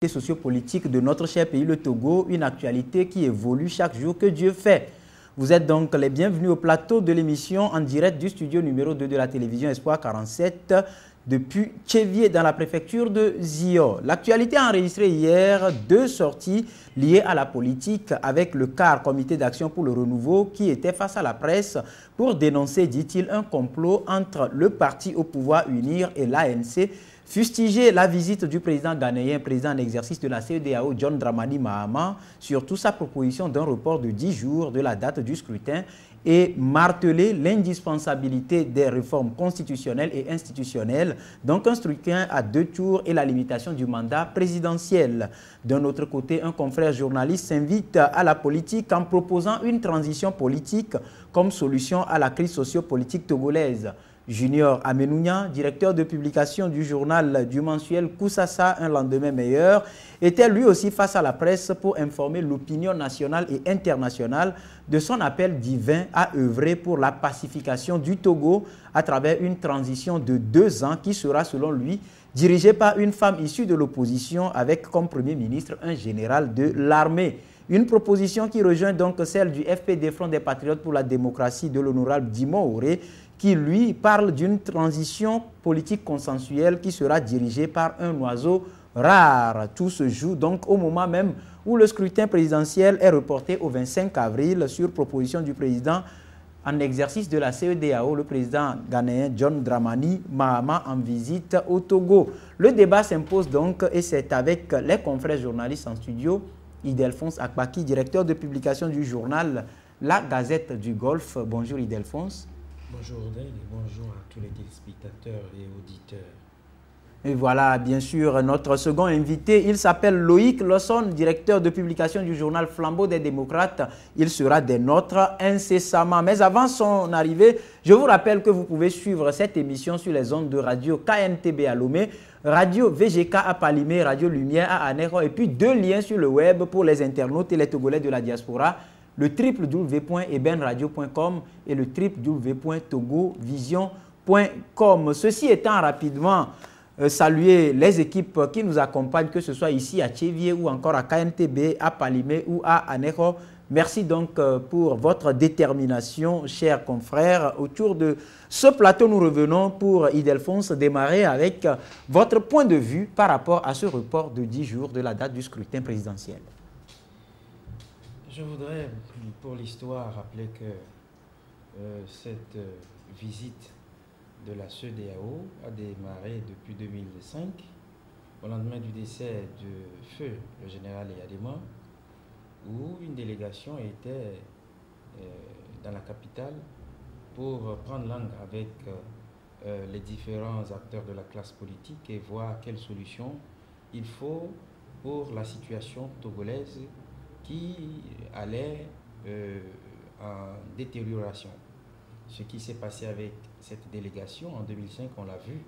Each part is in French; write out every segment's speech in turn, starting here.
sociopolitique de notre cher pays, le Togo, une actualité qui évolue chaque jour que Dieu fait. Vous êtes donc les bienvenus au plateau de l'émission en direct du studio numéro 2 de la télévision Espoir 47 depuis Tchévié dans la préfecture de Zio. L'actualité a enregistré hier deux sorties liées à la politique avec le CAR, Comité d'action pour le renouveau, qui était face à la presse pour dénoncer, dit-il, un complot entre le parti au pouvoir UNIR et l'ANC, fustiger la visite du président ghanéen, président en exercice de la CEDEAO, John Dramani Mahama, surtout sa proposition d'un report de 10 jours de la date du scrutin et marteler l'indispensabilité des réformes constitutionnelles et institutionnelles, donc un scrutin à 2 tours et la limitation du mandat présidentiel. D'un autre côté, un confrère journaliste s'invite à la politique en proposant une transition politique comme solution à la crise sociopolitique togolaise. Junior Amenounia, directeur de publication du journal du mensuel Koussassa, Un lendemain meilleur, était lui aussi face à la presse pour informer l'opinion nationale et internationale de son appel divin à œuvrer pour la pacification du Togo à travers une transition de 2 ans qui sera, selon lui, dirigée par une femme issue de l'opposition avec comme Premier ministre un général de l'armée. Une proposition qui rejoint donc celle du FPD, Front des Patriotes pour la démocratie de l'honorable Dimo Auré, qui lui parle d'une transition politique consensuelle qui sera dirigée par un oiseau rare. Tout se joue donc au moment même où le scrutin présidentiel est reporté au 25 avril sur proposition du président en exercice de la CEDEAO, le président ghanéen John Dramani Mahama en visite au Togo. Le débat s'impose donc et c'est avec les confrères journalistes en studio. Idelphonse Akbaki, directeur de publication du journal La Gazette du Golfe. Bonjour Idelphonse. Bonjour Odin et bonjour à tous les téléspectateurs et auditeurs. Et voilà, bien sûr, notre second invité, il s'appelle Loïc Lawson, directeur de publication du journal Flambeau des démocrates. Il sera des nôtres incessamment. Mais avant son arrivée, je vous rappelle que vous pouvez suivre cette émission sur les ondes de radio KNTB à Lomé, Radio VGK à Palimé, Radio Lumière à Anéro, et puis 2 liens sur le web pour les internautes et les Togolais de la diaspora, le www.ebenradio.com et le www.togovision.com. Ceci étant, rapidement, saluer les équipes qui nous accompagnent, que ce soit ici à Tchévié ou encore à KNTB, à Palimé ou à Anéro. Merci donc pour votre détermination, chers confrères. Autour de ce plateau, nous revenons pour Idelphonse démarrer avec votre point de vue par rapport à ce report de 10 jours de la date du scrutin présidentiel. Je voudrais, pour l'histoire, rappeler que cette visite de la CEDEAO a démarré depuis 2005, au lendemain du décès de feu le général Eyadema, où une délégation était dans la capitale pour prendre langue avec les différents acteurs de la classe politique et voir quelle solution il faut pour la situation togolaise qui allait en détérioration. Ce qui s'est passé avec cette délégation en 2005, on l'a vu.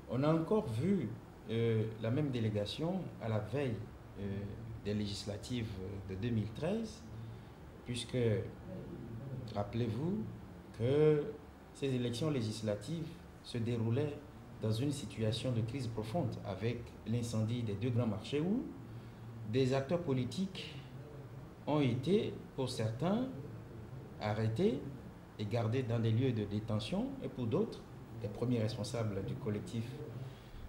On a encore vu la même délégation à la veille des législatives de 2013, puisque, rappelez-vous, que ces élections législatives se déroulaient dans une situation de crise profonde avec l'incendie des 2 grands marchés où des acteurs politiques ont été, pour certains, arrêtés et gardés dans des lieux de détention, et pour d'autres, les premiers responsables du collectif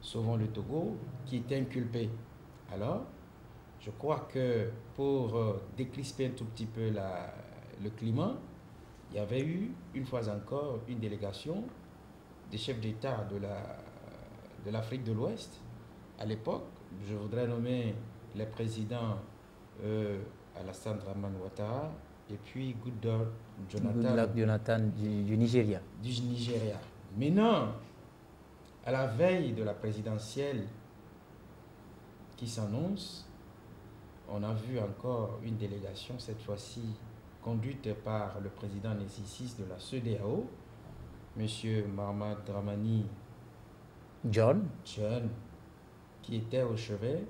Sauvons le Togo, qui étaient inculpés. Alors, je crois que pour décrisper un tout petit peu le climat, il y avait eu, une fois encore, une délégation des chefs d'État de l'Afrique de l'Ouest. À l'époque, je voudrais nommer les présidents Alassane Dramane Ouattara et puis Goodluck Jonathan du Nigeria. Du Nigeria. Maintenant, à la veille de la présidentielle qui s'annonce, on a vu encore une délégation, cette fois-ci conduite par le président en exercice de la CEDEAO, M. Mahamat Dramani John, qui était au chevet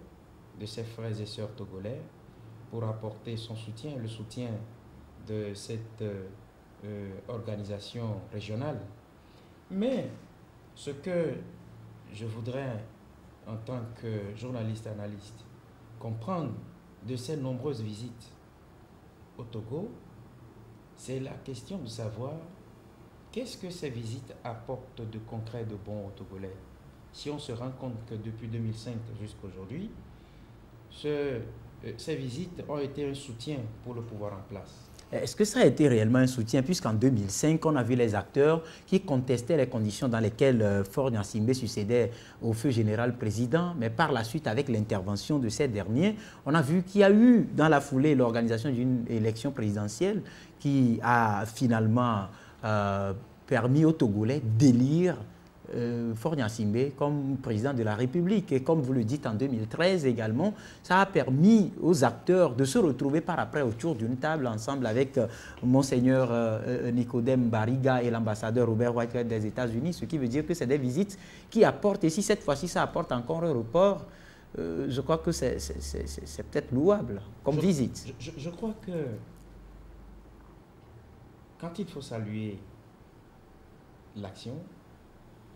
de ses frères et sœurs togolais pour apporter son soutien, le soutien de cette organisation régionale. Mais ce que je voudrais, en tant que journaliste analyste, comprendre de ces nombreuses visites au Togo, c'est la question de savoir qu'est-ce que ces visites apportent de concret, de bon aux Togolais. Si on se rend compte que depuis 2005 jusqu'à aujourd'hui, ces visites ont été un soutien pour le pouvoir en place. Est-ce que ça a été réellement un soutien, puisqu'en 2005, on a vu les acteurs qui contestaient les conditions dans lesquelles Faure Gnassingbé succédait au feu général président, mais par la suite, avec l'intervention de ces derniers, on a vu qu'il y a eu dans la foulée l'organisation d'une élection présidentielle qui a finalement permis aux Togolais d'élire Faure Gnassingbé comme président de la République. Et comme vous le dites en 2013 également, ça a permis aux acteurs de se retrouver par après autour d'une table ensemble avec Monseigneur Nicodème Bariga et l'ambassadeur Robert Whitehead des États-Unis, ce qui veut dire que c'est des visites qui apportent, et si cette fois-ci ça apporte encore un report, je crois que c'est peut-être louable comme visite. Je crois que quand il faut saluer l'action,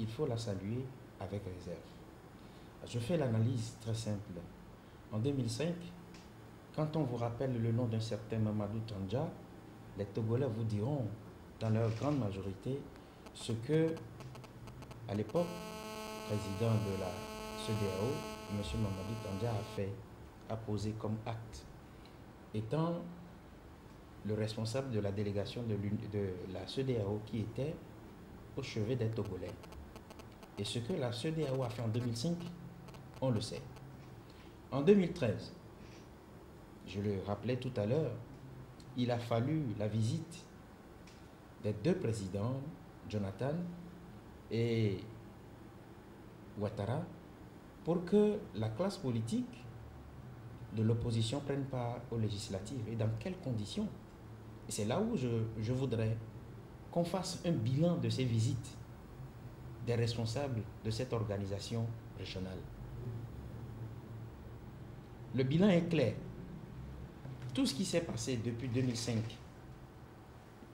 il faut la saluer avec réserve. Je fais l'analyse très simple. En 2005, quand on vous rappelle le nom d'un certain Mamadou Tandja, les Togolais vous diront, dans leur grande majorité, ce que, à l'époque, président de la CEDEAO, M. Mamadou Tandja a posé comme acte, étant le responsable de la délégation de la CEDEAO qui était au chevet des Togolais. Et ce que la CEDEAO a fait en 2005, on le sait. En 2013, je le rappelais tout à l'heure, il a fallu la visite des deux présidents, Jonathan et Ouattara, pour que la classe politique de l'opposition prenne part aux législatives. Et dans quelles conditions? Et c'est là où je voudrais qu'on fasse un bilan de ces visites des responsables de cette organisation régionale. Le bilan est clair. Tout ce qui s'est passé depuis 2005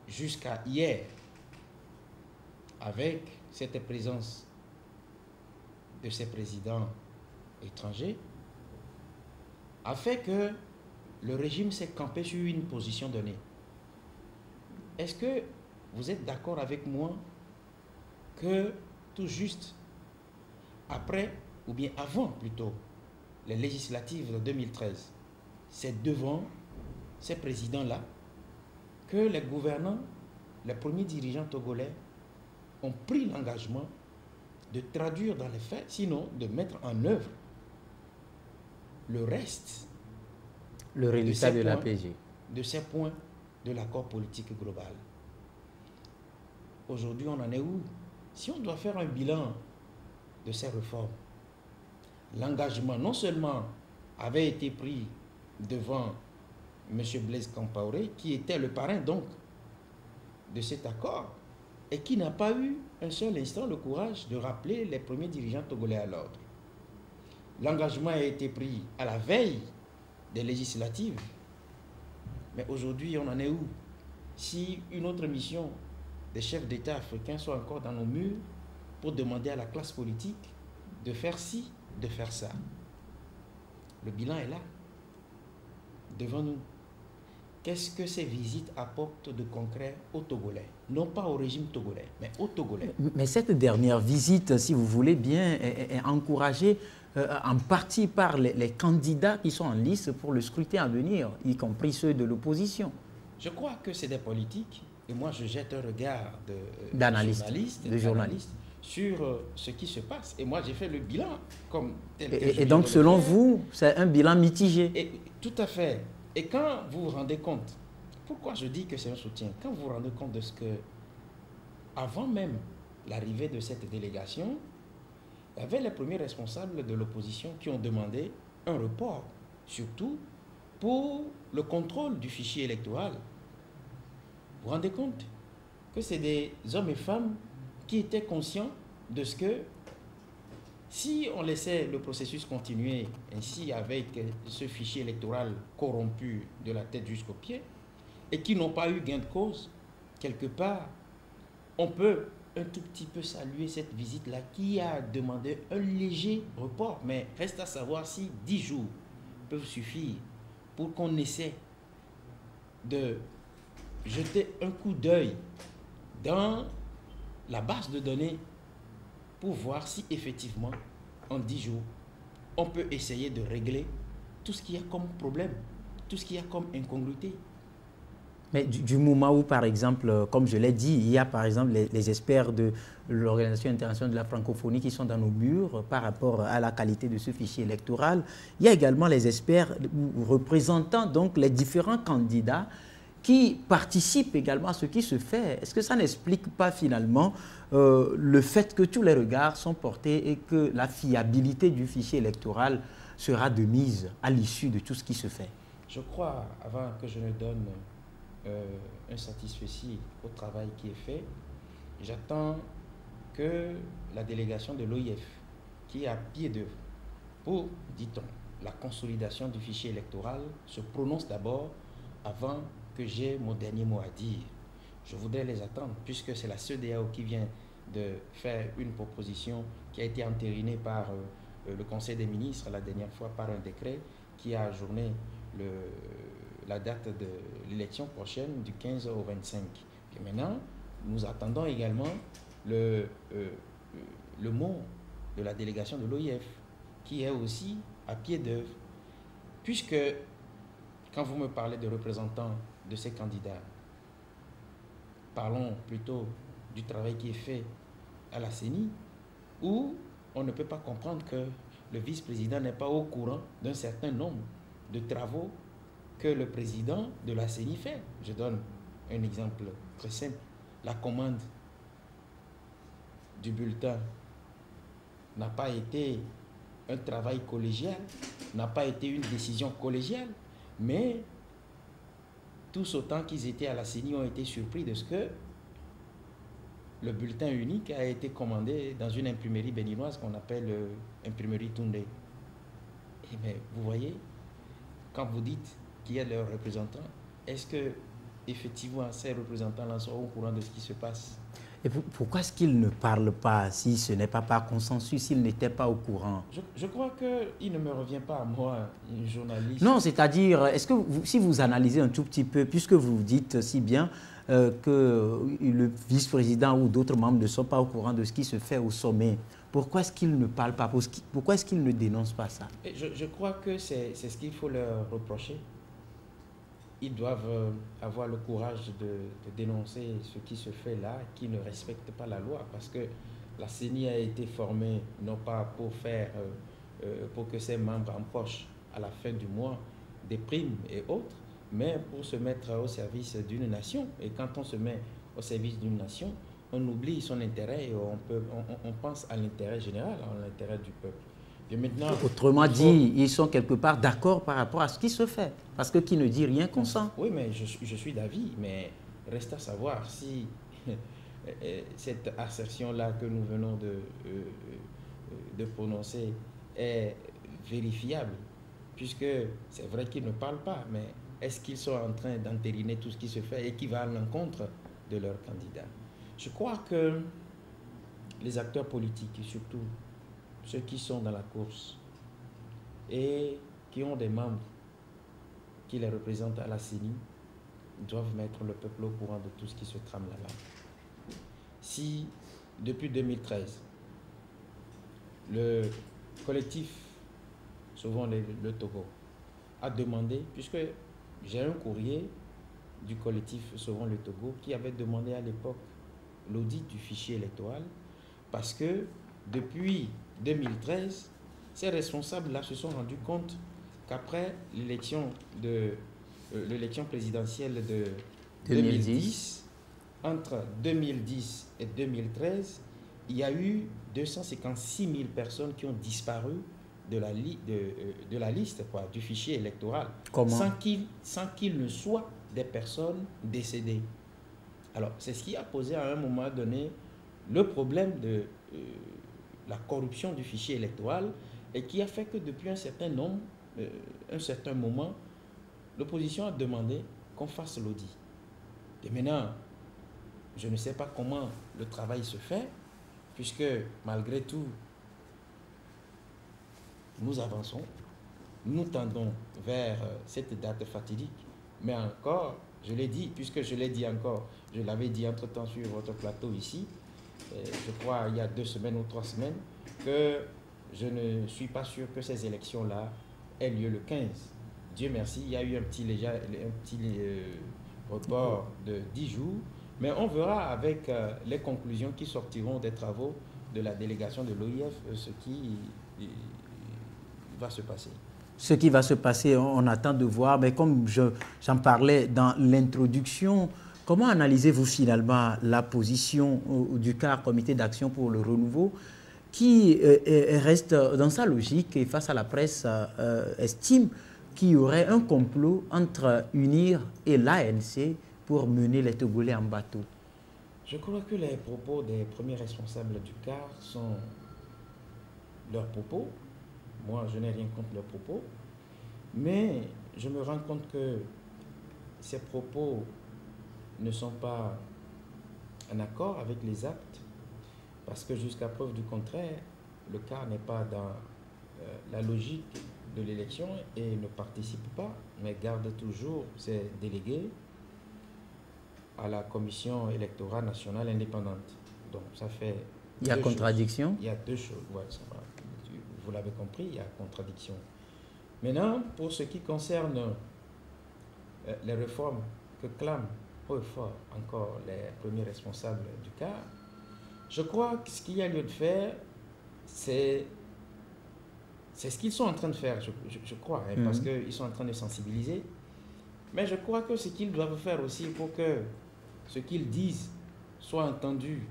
jusqu'à hier, avec cette présence de ces présidents étrangers, a fait que le régime s'est campé sur une position donnée. Est-ce que vous êtes d'accord avec moi que tout juste après, ou bien avant plutôt, les législatives de 2013, c'est devant ces présidents-là que les gouvernants, les premiers dirigeants togolais ont pris l'engagement de traduire dans les faits, sinon de mettre en œuvre le reste, le résultat de l'APG, de ces points de l'accord politique global. Aujourd'hui, on en est où? Si on doit faire un bilan de ces réformes, l'engagement non seulement avait été pris devant M. Blaise Compaoré, qui était le parrain donc de cet accord, et qui n'a pas eu un seul instant le courage de rappeler les premiers dirigeants togolais à l'ordre. L'engagement a été pris à la veille des législatives, mais aujourd'hui on en est où? Si une autre mission des chefs d'État africains sont encore dans nos murs pour demander à la classe politique de faire ci, de faire ça. Le bilan est là, devant nous. Qu'est-ce que ces visites apportent de concret aux Togolais? Non pas au régime togolais, mais aux Togolais. Mais cette dernière visite, si vous voulez bien, est encouragée en partie par les candidats qui sont en lice pour le scrutin à venir, y compris ceux de l'opposition. Je crois que c'est des politiques. Et moi, je jette un regard de journaliste sur ce qui se passe. Et moi, j'ai fait le bilan comme tel. Et donc, selon vous, c'est un bilan mitigé? Tout à fait. Et quand vous vous rendez compte, pourquoi je dis que c'est un soutien? Quand vous vous rendez compte de ce que, avant même l'arrivée de cette délégation, il y avait les premiers responsables de l'opposition qui ont demandé un report, surtout pour le contrôle du fichier électoral. Vous vous rendez compte que c'est des hommes et femmes qui étaient conscients de ce que si on laissait le processus continuer ainsi avec ce fichier électoral corrompu de la tête jusqu'aux pieds et qui n'ont pas eu gain de cause, quelque part, on peut un tout petit peu saluer cette visite-là qui a demandé un léger report, mais reste à savoir si 10 jours peuvent suffire pour qu'on essaie de jeter un coup d'œil dans la base de données pour voir si effectivement, en 10 jours, on peut essayer de régler tout ce qu'il y a comme problème, tout ce qu'il y a comme incongruité. Mais du moment où, par exemple, comme je l'ai dit, il y a par exemple les experts de l'Organisation internationale de la francophonie qui sont dans nos murs par rapport à la qualité de ce fichier électoral, il y a également les experts représentant donc les différents candidats qui participent également à ce qui se fait. Est-ce que ça n'explique pas finalement le fait que tous les regards sont portés et que la fiabilité du fichier électoral sera de mise à l'issue de tout ce qui se fait? Je crois, avant que je ne donne un satisfecit au travail qui est fait, j'attends que la délégation de l'OIF, qui est à pied d'œuvre pour, dit-on, la consolidation du fichier électoral, se prononce d'abord avant que j'ai mon dernier mot à dire. Je voudrais les attendre, puisque c'est la CEDEAO qui vient de faire une proposition qui a été entérinée par le Conseil des ministres la dernière fois par un décret qui a ajourné la date de l'élection prochaine du 15 au 25. Et maintenant, nous attendons également le mot de la délégation de l'OIF, qui est aussi à pied d'œuvre, puisque quand vous me parlez de représentants de ces candidats, parlons plutôt du travail qui est fait à la CENI, où on ne peut pas comprendre que le vice-président n'est pas au courant d'un certain nombre de travaux que le président de la CENI fait. Je donne un exemple très simple. La commande du bulletin n'a pas été un travail collégial, n'a pas été une décision collégiale, mais tous autant qu'ils étaient à la CENI ont été surpris de ce que le bulletin unique a été commandé dans une imprimerie béninoise qu'on appelle imprimerie Toundé. Et bien, vous voyez, quand vous dites qu'il y a leurs représentants, est-ce que effectivement ces représentants-là sont au courant de ce qui se passe? Et pourquoi est-ce qu'ils ne parlent pas si ce n'est pas par consensus, s'ils n'étaient pas au courant? Je crois qu'il ne me revient pas à moi, une journaliste. Non, c'est-à-dire, est-ce que si vous analysez un tout petit peu, puisque vous dites si bien que le vice-président ou d'autres membres ne sont pas au courant de ce qui se fait au sommet, pourquoi est-ce qu'ils ne parlent pas? Pourquoi est-ce qu'ils ne dénoncent pas ça? Et je crois que c'est ce qu'il faut leur reprocher. Ils doivent avoir le courage de dénoncer ce qui se fait là, qui ne respecte pas la loi, parce que la CENI a été formée non pas pour faire, pour que ses membres empochent à la fin du mois des primes et autres, mais pour se mettre au service d'une nation. Et quand on se met au service d'une nation, on oublie son intérêt et on pense à l'intérêt général, à l'intérêt du peuple. Et maintenant, autrement dit, ils sont quelque part d'accord par rapport à ce qui se fait. Parce que qui ne dit rien consent. Oui, mais je suis d'avis, mais reste à savoir si cette assertion-là que nous venons de prononcer est vérifiable, puisque c'est vrai qu'ils ne parlent pas, mais est-ce qu'ils sont en train d'entériner tout ce qui se fait et qui va à l'encontre de leurs candidats? Je crois que les acteurs politiques, et surtout ceux qui sont dans la course et qui ont des membres qui les représentent à la CENI, doivent mettre le peuple au courant de tout ce qui se trame là-bas. Si, depuis 2013, le collectif, souvent le Togo, a demandé, puisque j'ai un courrier du collectif Sauvons le Togo qui avait demandé à l'époque l'audit du fichier électoral, parce que depuis 2013, ces responsables-là se sont rendus compte qu'après l'élection présidentielle de 2010, entre 2010 et 2013, il y a eu 256 000 personnes qui ont disparu de la liste du fichier électoral. Comment? Sans qu'il ne soit des personnes décédées. Alors, c'est ce qui a posé à un moment donné le problème de la corruption du fichier électoral et qui a fait que depuis un certain moment, l'opposition a demandé qu'on fasse l'audit. Et maintenant, je ne sais pas comment le travail se fait, puisque malgré tout, nous avançons, nous tendons vers cette date fatidique. Mais encore, je l'ai dit, puisque je l'ai dit encore, je l'avais dit entre-temps sur votre plateau ici, je crois il y a 2 semaines ou 3 semaines, que je ne suis pas sûr que ces élections-là aient lieu le 15. Dieu merci, il y a eu un petit report de 10 jours, mais on verra avec les conclusions qui sortiront des travaux de la délégation de l'OIF ce qui va se passer. Ce qui va se passer, on attend de voir, mais comme j'en parlais dans l'introduction, comment analysez-vous finalement la position du CAR, Comité d'action pour le renouveau, qui reste dans sa logique et face à la presse estime qu'il y aurait un complot entre UNIR et l'ANC pour mener les Togolais en bateau? Je crois que les propos des premiers responsables du CAR sont leurs propos. Moi, je n'ai rien contre leurs propos. Mais je me rends compte que ces propos ne sont pas en accord avec les actes, parce que jusqu'à preuve du contraire, le CAR n'est pas dans la logique de l'élection et ne participe pas, mais garde toujours ses délégués à la Commission électorale nationale indépendante. Donc ça fait... Il y a contradiction? Il y a 2 choses. Ouais, ça va. Vous l'avez compris, il y a contradiction. Maintenant, pour ce qui concerne les réformes que clament haut et fort encore les premiers responsables du CAR, je crois que ce qu'il y a lieu de faire, c'est ce qu'ils sont en train de faire, je crois, hein, parce qu'ils sont en train de sensibiliser. Mais je crois que ce qu'ils doivent faire aussi pour que ce qu'ils disent soit entendu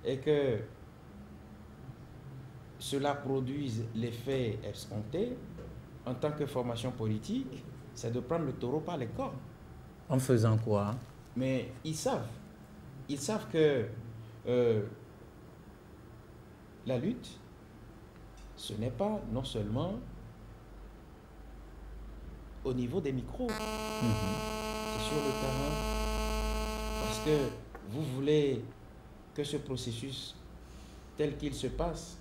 et que cela produise l'effet escompté en tant que formation politique, c'est de prendre le taureau par les cornes. En faisant quoi? Mais ils savent que la lutte, ce n'est pas non seulement au niveau des micros, c'est sur le terrain, parce que vous voulez que ce processus tel qu'il se passe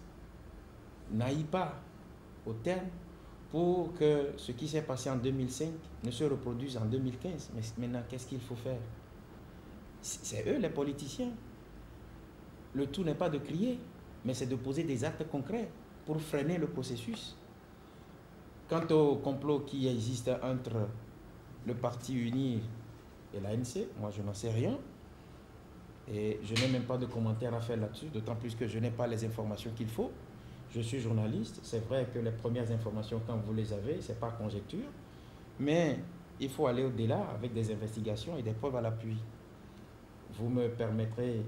n'aille pas au terme pour que ce qui s'est passé en 2005 ne se reproduise en 2015. Mais maintenant, qu'est-ce qu'il faut faire? C'est eux les politiciens. Le tout n'est pas de crier, mais c'est de poser des actes concrets pour freiner le processus. Quant au complot qui existe entre le parti UNIR et l'ANC, moi je n'en sais rien. Et je n'ai même pas de commentaires à faire là-dessus, d'autant plus que je n'ai pas les informations qu'il faut. Je suis journaliste, c'est vrai que les premières informations, quand vous les avez, ce n'est pas conjecture, mais il faut aller au-delà avec des investigations et des preuves à l'appui. Vous me permettrez,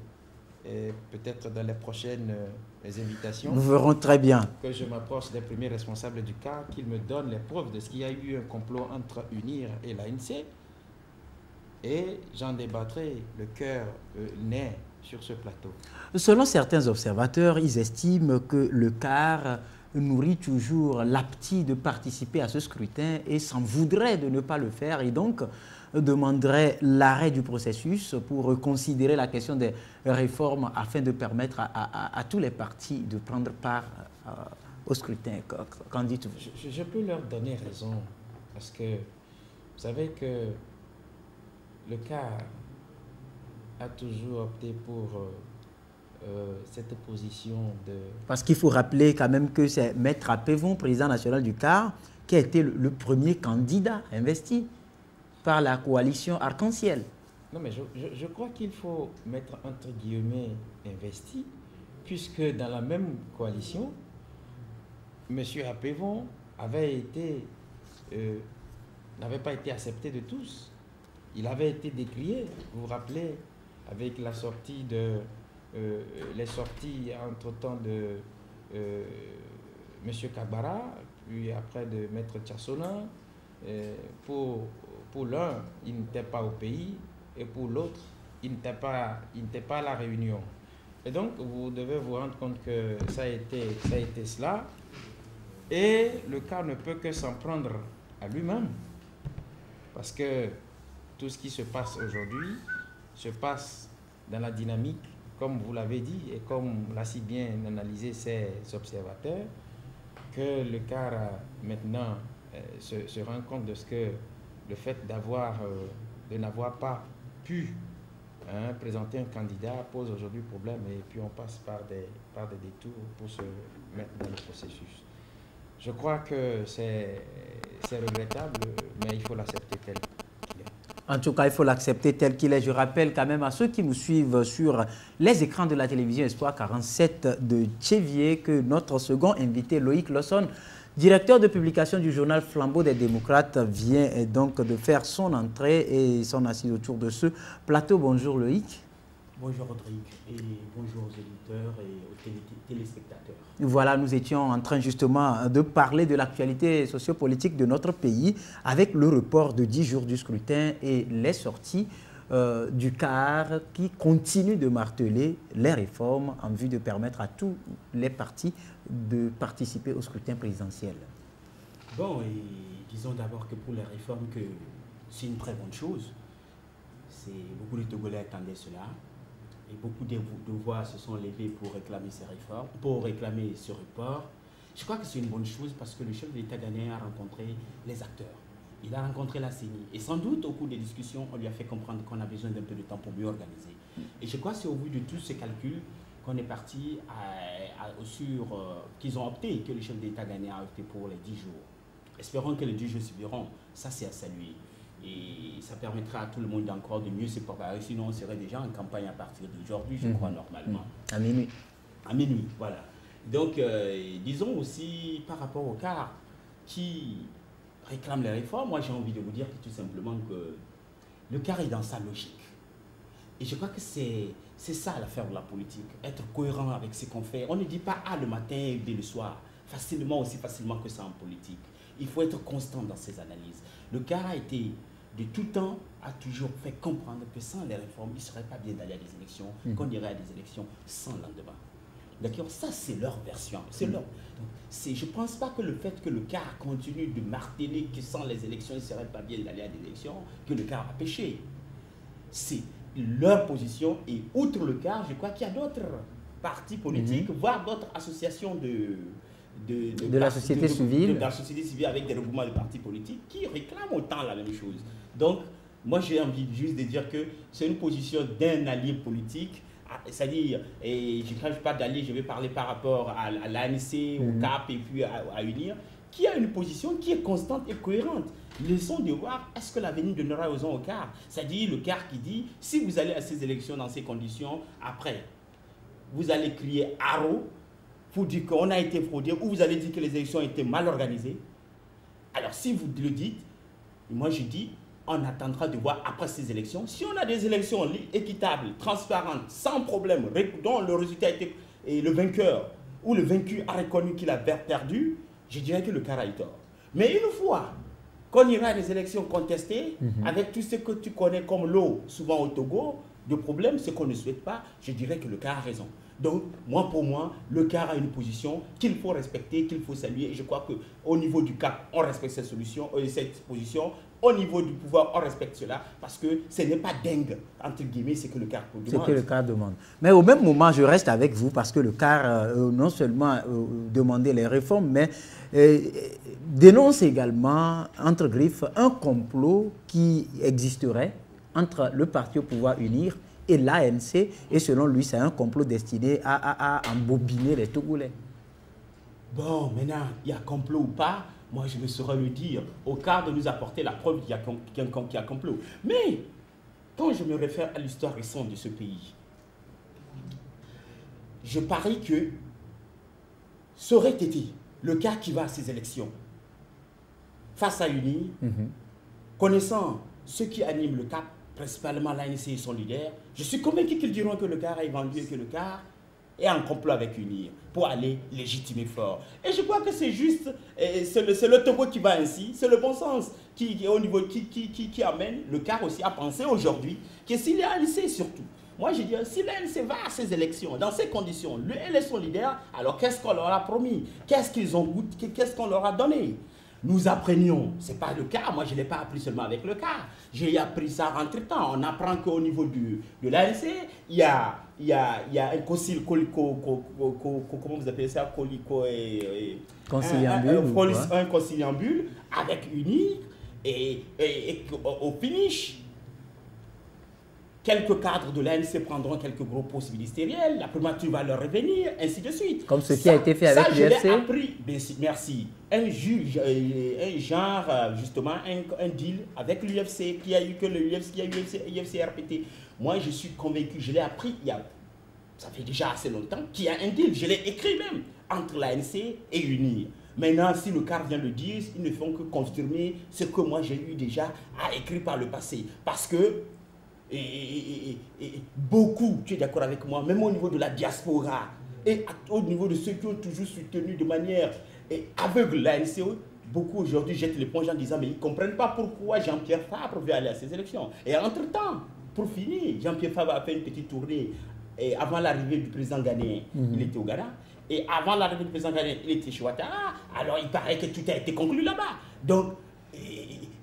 peut-être dans les prochaines invitations, nous verrons très bien, que je m'approche des premiers responsables du CAR, qu'ils me donnent les preuves de ce qu'il y a eu un complot entre UNIR et l'ANC, et j'en débattrai le cœur net sur ce plateau. Selon certains observateurs, ils estiment que le CAR nourrit toujours l'appétit de participer à ce scrutin et s'en voudrait de ne pas le faire et donc demanderait l'arrêt du processus pour considérer la question des réformes afin de permettre à tous les partis de prendre part au scrutin. Qu'en dites-vous? Je peux leur donner raison parce que vous savez que le CAR a toujours opté pour cette position de... Parce qu'il faut rappeler quand même que c'est Maître Apévon, président national du CAR, qui a été le premier candidat investi par la coalition Arc-en-Ciel. Non, mais je crois qu'il faut mettre entre guillemets investi, puisque dans la même coalition, M. Apévon n'avait pas été accepté de tous. Il avait été décrié, vous vous rappelez, avec la sortie les sorties entre-temps de M. Kabara, puis après de Maître Tchassona. Pour l'un, il n'était pas au pays, et pour l'autre, il n'était pas à la Réunion. Et donc, vous devez vous rendre compte que ça a été cela. Et le CAR ne peut que s'en prendre à lui-même. Parce que tout ce qui se passe aujourd'hui se passe dans la dynamique, comme vous l'avez dit, et comme l'a si bien analysé ces observateurs, que le CAR a maintenant se rend compte de ce que le fait de n'avoir pas pu présenter un candidat pose aujourd'hui problème, et puis on passe par des détours pour se mettre dans le processus. Je crois que c'est regrettable, mais il faut l'accepter tel qu'il est. En tout cas, il faut l'accepter tel qu'il est. Je rappelle quand même à ceux qui nous suivent sur les écrans de la télévision Espoir 47 de Tchévier que notre second invité, Loïc Lawson, directeur de publication du journal Flambeau des démocrates, vient donc de faire son entrée et son assise autour de ce plateau. Bonjour Loïc. Bonjour Rodrigue et bonjour aux auditeurs et aux téléspectateurs. Voilà, nous étions en train justement de parler de l'actualité sociopolitique de notre pays avec le report de 10 jours du scrutin et les sorties du CAR qui continue de marteler les réformes en vue de permettre à tous les partis de participer au scrutin présidentiel. Bon, et disons d'abord que pour les réformes, que c'est une très bonne chose. Beaucoup de Togolais attendaient cela. Et beaucoup de voix se sont levées pour réclamer ces réformes, pour réclamer ce report. Je crois que c'est une bonne chose parce que le chef de l'État ghanéen a rencontré les acteurs. Il a rencontré la CENI. Et sans doute, au cours des discussions, on lui a fait comprendre qu'on a besoin d'un peu de temps pour mieux organiser. Et je crois que c'est au vu de tous ces calculs qu'on est parti qu'ils ont opté, que le chef de l'État ghanéen a opté pour les 10 jours. Espérons que les 10 jours suivront. Ça, c'est à saluer. Et ça permettra à tout le monde encore de mieux se préparer. Sinon, on serait déjà en campagne à partir d'aujourd'hui, je crois, normalement. À minuit. À minuit, voilà. Donc, disons aussi, par rapport au CAR qui réclame les réformes, moi j'ai envie de vous dire tout simplement que le CAR est dans sa logique. Et je crois que c'est ça l'affaire de la politique, être cohérent avec ce qu'on fait. On ne dit pas A le matin et B le soir, aussi facilement que ça en politique. Il faut être constant dans ses analyses. Le CAR a été, de tout temps, a toujours fait comprendre que sans les réformes, il ne serait pas bien d'aller à des élections, qu'on irait à des élections sans lendemain. D'accord, ça c'est leur version. Je ne pense pas que le fait que le CAR continue de marteler que sans les élections, il ne serait pas bien d'aller à des élections, que le CAR a péché. C'est leur position, et outre le CAR, je crois qu'il y a d'autres partis politiques, voire d'autres associations de la société civile avec des regroupements de partis politiques qui réclament autant la même chose. Donc, moi j'ai envie juste de dire que c'est une position d'un allié politique, c'est-à-dire, et je ne crache pas d'aller, je vais parler par rapport à l'ANC, au CAP et puis à UNIR, qui a une position qui est constante et cohérente. Laissons de voir, est-ce que l'avenir donnera raison au CAR? C'est-à-dire le CAR qui dit, si vous allez à ces élections dans ces conditions, après, vous allez crier « haro », pour dire qu'on a été fraudé, ou vous allez dire que les élections ont été mal organisées. Alors si vous le dites, moi je dis, on attendra de voir après ces élections. Si on a des élections équitables, transparentes, sans problème, dont le résultat était, et le vainqueur ou le vaincu a reconnu qu'il a perdu, je dirais que le CAR a eu tort. Mais une fois qu'on ira à des élections contestées, avec tout ce que tu connais comme l'eau, souvent au Togo, le problème, ce qu'on ne souhaite pas, je dirais que le CAR a raison. Donc, pour moi, le CAR a une position qu'il faut respecter, qu'il faut saluer. Et je crois qu'au niveau du CAP, on respecte cette position. Au niveau du pouvoir, on respecte cela. Parce que ce n'est pas dingue, entre guillemets, ce que le CAR demande. C'est que le CAR demande. Mais au même moment, je reste avec vous parce que le CAR, non seulement demandait les réformes, mais dénonce également, entre griffes, un complot qui existerait entre le parti au pouvoir UNIR et l'ANC, et selon lui, c'est un complot destiné à embobiner les Togolais. Bon, maintenant, il y a complot ou pas, moi je ne saurais le dire, au cas de nous apporter la preuve qu'il y a complot. Mais, quand je me réfère à l'histoire récente de ce pays, je parie que ça aurait été le cas qui va à ces élections, face à UNIR, connaissant ceux qui animent le CAP, principalement l'ANC et son leader, je suis convaincu qu'ils diront que le CAR est vendu et que le CAR est en complot avec UNIR pour aller légitimer fort. Et je crois que c'est juste, c'est le Togo qui va ainsi, c'est le bon sens qui amène le CAR aussi à penser aujourd'hui que si l'ANC surtout, moi je dirais, si l'ANC va à ces élections, dans ces conditions, lui et son leader, alors qu'est-ce qu'on leur a promis? Qu'est-ce qu'ils ont goûté? Qu'est-ce qu'on leur a donné? nous apprenions, ce n'est pas le cas, moi je ne l'ai pas appris seulement avec le cas, j'ai appris ça entre-temps. On apprend qu'au niveau de l'ANC, il y a un concile, comment vous appelez ça, un conciliambule avec UNIR et au finish, quelques cadres de l'ANC prendront quelques gros postes ministériels, la primature va leur revenir, ainsi de suite. Comme ce qui a été fait avec l'UFC. Ça, je l'ai appris, merci. Un genre, justement, un deal avec l'UFC, qui a eu que le UFC RPT. Moi, je suis convaincu, je l'ai appris ça fait déjà assez longtemps, qu'il y a un deal, je l'ai écrit même, entre l'ANC et UNIR. Maintenant, si le CAR vient le dire, ils ne font que confirmer ce que moi j'ai eu déjà à écrire par le passé. Parce que et beaucoup, tu es d'accord avec moi, même au niveau de la diaspora et au niveau de ceux qui ont toujours soutenu de manière aveugle l'ANC, beaucoup aujourd'hui jettent l'éponge en disant mais ils ne comprennent pas pourquoi Jean-Pierre Fabre veut aller à ces élections. Et entre-temps, pour finir, Jean-Pierre Fabre a fait une petite tournée et avant l'arrivée du président ghanéen, il était au Ghana. Et avant l'arrivée du président ghanéen, il était chez Ouattara. Alors il paraît que tout a été conclu là-bas. Donc,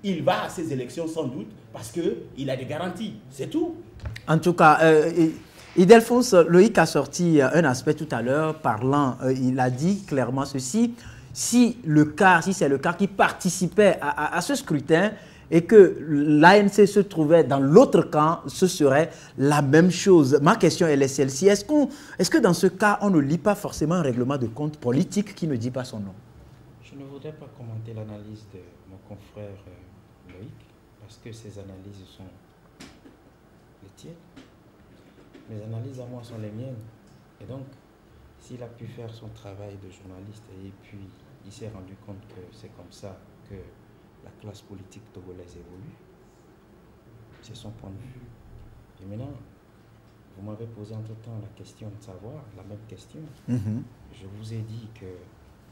il va à ces élections sans doute parce qu'il a des garanties, c'est tout. En tout cas, Ildefonse, Loïc a sorti un aspect tout à l'heure parlant, il a dit clairement ceci, si c'est le CAR qui participait à ce scrutin et que l'ANC se trouvait dans l'autre camp, ce serait la même chose. Ma question elle est celle-ci, est-ce que dans ce cas, on ne lit pas forcément un règlement de compte politique qui ne dit pas son nom? Je ne voudrais pas commenter l'analyse de mon confrère Loïc, parce que ses analyses sont les tiennes. Mes analyses à moi sont les miennes. Et donc, s'il a pu faire son travail de journaliste et puis il s'est rendu compte que c'est comme ça que la classe politique togolaise évolue, c'est son point de vue. Et maintenant, vous m'avez posé entre-temps la question de savoir, la même question. Je vous ai dit que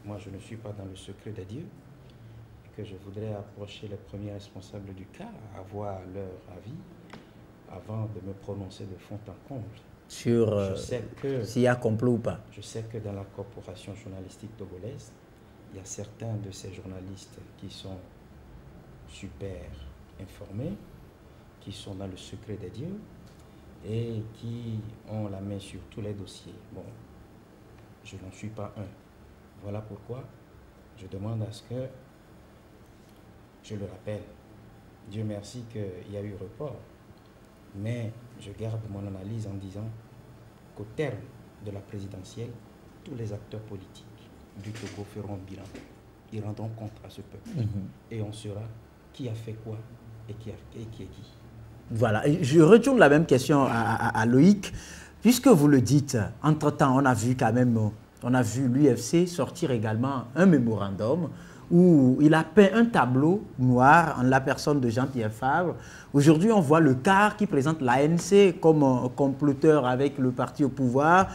moi, je ne suis pas dans le secret des dieux, et que je voudrais approcher les premiers responsables du CAR, avoir leur avis, avant de me prononcer de fond en comble. Sur s'il y a complot ou pas. Je sais que dans la corporation journalistique togolaise, il y a certains de ces journalistes qui sont super informés, qui sont dans le secret des dieux, et qui ont la main sur tous les dossiers. Bon, je n'en suis pas un. Voilà pourquoi je demande à ce que, je le rappelle, Dieu merci qu'il y a eu report, mais je garde mon analyse en disant qu'au terme de la présidentielle, tous les acteurs politiques du Togo feront bilan. Ils rendront compte à ce peuple. Et on saura qui a fait quoi et qui est qui. Voilà, je retourne la même question à Loïc. Puisque vous le dites, entre-temps, on a vu quand même, on a vu l'UFC sortir également un mémorandum où il a peint un tableau noir en la personne de Jean-Pierre Fabre. Aujourd'hui, on voit le CAR qui présente l'ANC comme un comploteur avec le parti au pouvoir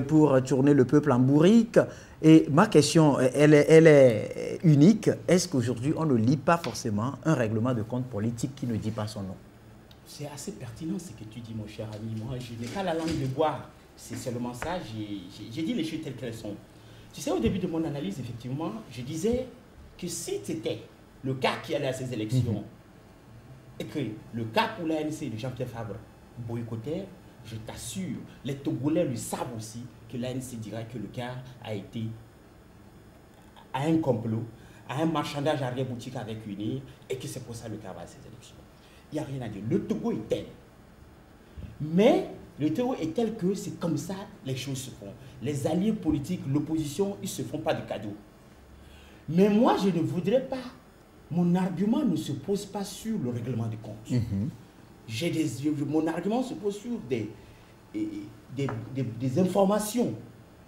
pour tourner le peuple en bourrique. Et ma question, elle est unique. Est-ce qu'aujourd'hui, on ne lit pas forcément un règlement de compte politique qui ne dit pas son nom? C'est assez pertinent ce que tu dis, mon cher ami. Moi, je n'ai pas la langue de bois. C'est seulement ça. J'ai dit les choses telles qu'elles sont. Tu sais, au début de mon analyse, effectivement, je disais que si c'était le cas qui allait à ces élections et que le cas pour l'ANC de Jean-Pierre Fabre boycottait, je t'assure, les Togolais le savent aussi, que l'ANC dirait que le cas a été à un complot, à un marchandage arrière-boutique avec UNIR et que c'est pour ça que le cas va à ces élections. Il n'y a rien à dire. Le Togo est tel. Mais le Togo est tel que c'est comme ça les choses se font. Les alliés politiques, l'opposition, ils ne se font pas de cadeaux. Mais moi, je ne voudrais pas. Mon argument ne se pose pas sur le règlement de compte. Mon argument se pose sur des informations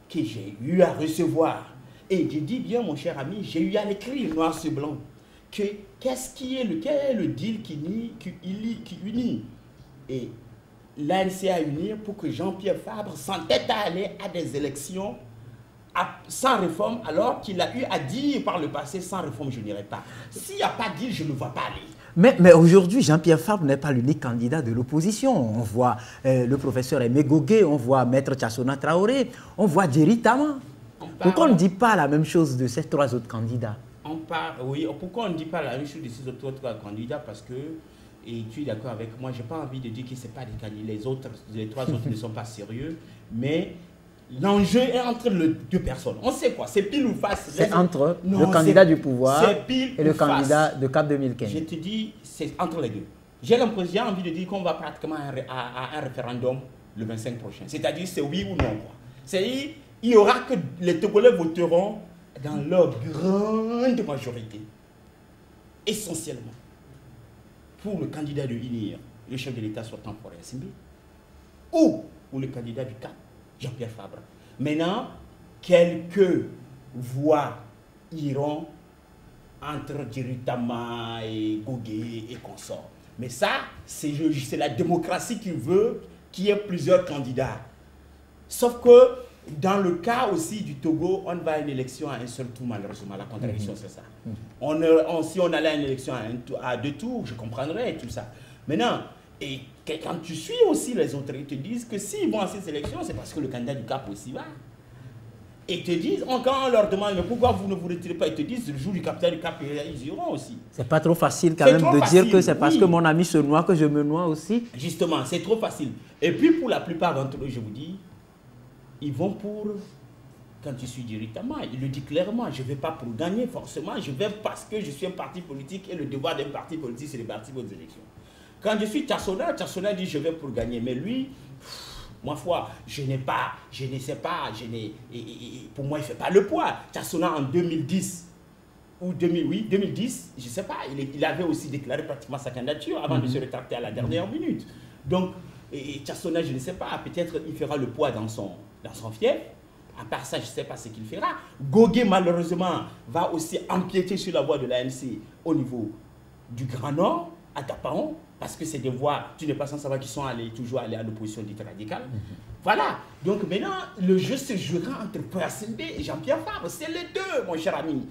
que j'ai eu à recevoir. Et je dis bien, mon cher ami, j'ai eu à l'écrire noir sur blanc. Quel est le deal qui unit et l'ANC à unir pour que Jean-Pierre Fabre s'entête à aller à des élections sans réforme, alors qu'il a eu à dire par le passé, sans réforme, je n'irai pas. S'il n'y a pas de deal, je ne vais pas aller. Mais aujourd'hui, Jean-Pierre Fabre n'est pas l'unique candidat de l'opposition. On voit le professeur Aimé Gogué, on voit Maître Tchassona Traoré, on voit Djeri Tama. Pourquoi on ne dit pas la même chose de ces trois autres candidats? pourquoi on ne dit pas la même chose de ces autres candidats? Parce que, et tu es d'accord avec moi, je n'ai pas envie de dire que c'est pas des candidats, les trois autres ne sont pas sérieux, mais l'enjeu est entre les deux personnes. On sait quoi, c'est pile ou face. C'est entre le candidat du pouvoir et le candidat de CAP 2015. Je te dis, c'est entre les deux. J'ai envie de dire qu'on va pratiquement à un référendum le 25 prochain. C'est-à-dire, c'est oui ou non, quoi. C'est-à-dire, il y aura que les Togolais voteront dans leur grande majorité, essentiellement, pour le candidat de l'INIR, le chef de l'État sortant pour SMB, ou pour le candidat du CAP, Jean-Pierre Fabre. Maintenant, quelques voix iront entre Diritama et Gogué et consorts. Mais ça, c'est la démocratie qui veut qu'il y ait plusieurs candidats. Sauf que dans le cas aussi du Togo, on va à une élection à un seul tour, malheureusement. La contradiction, c'est ça. Si on allait à une élection à deux tours, je comprendrais tout ça. Maintenant, et quand tu suis aussi les autres, ils te disent que s'ils vont à ces élections, c'est parce que le candidat du CAP aussi va. Et te disent, quand on leur demande, mais pourquoi vous ne vous retirez pas, ils te disent, le jour du capitaine du CAP, ils iront aussi. C'est pas trop facile quand même de dire que c'est parce que mon ami se noie que je me noie aussi. Justement, c'est trop facile. Et puis pour la plupart d'entre eux, je vous dis, ils vont pour, quand je suis directement, il le dit clairement, je ne vais pas pour gagner forcément, je vais parce que je suis un parti politique et le devoir d'un parti politique, c'est de partir aux élections. Quand je suis Tchassona, Tchassona dit je vais pour gagner, mais lui, ma foi, je ne sais pas, pour moi il ne fait pas le poids. Tchassona en 2010, ou 2010, je ne sais pas, il avait aussi déclaré pratiquement sa candidature avant de se rétracter à la dernière minute. Donc, Tchassona, je ne sais pas, peut-être il fera le poids dans son fief. À part ça, je ne sais pas ce qu'il fera. Gogué, malheureusement, va aussi empiéter sur la voie de l'ANC au niveau du Grand Nord, à Tapaon, parce que c'est des voies, tu n'es pas sans savoir qu'ils sont toujours allés à l'opposition dite radicale. Voilà. Donc maintenant, le jeu se jouera entre PSNB et Jean-Pierre Fabre. C'est les deux, mon cher ami.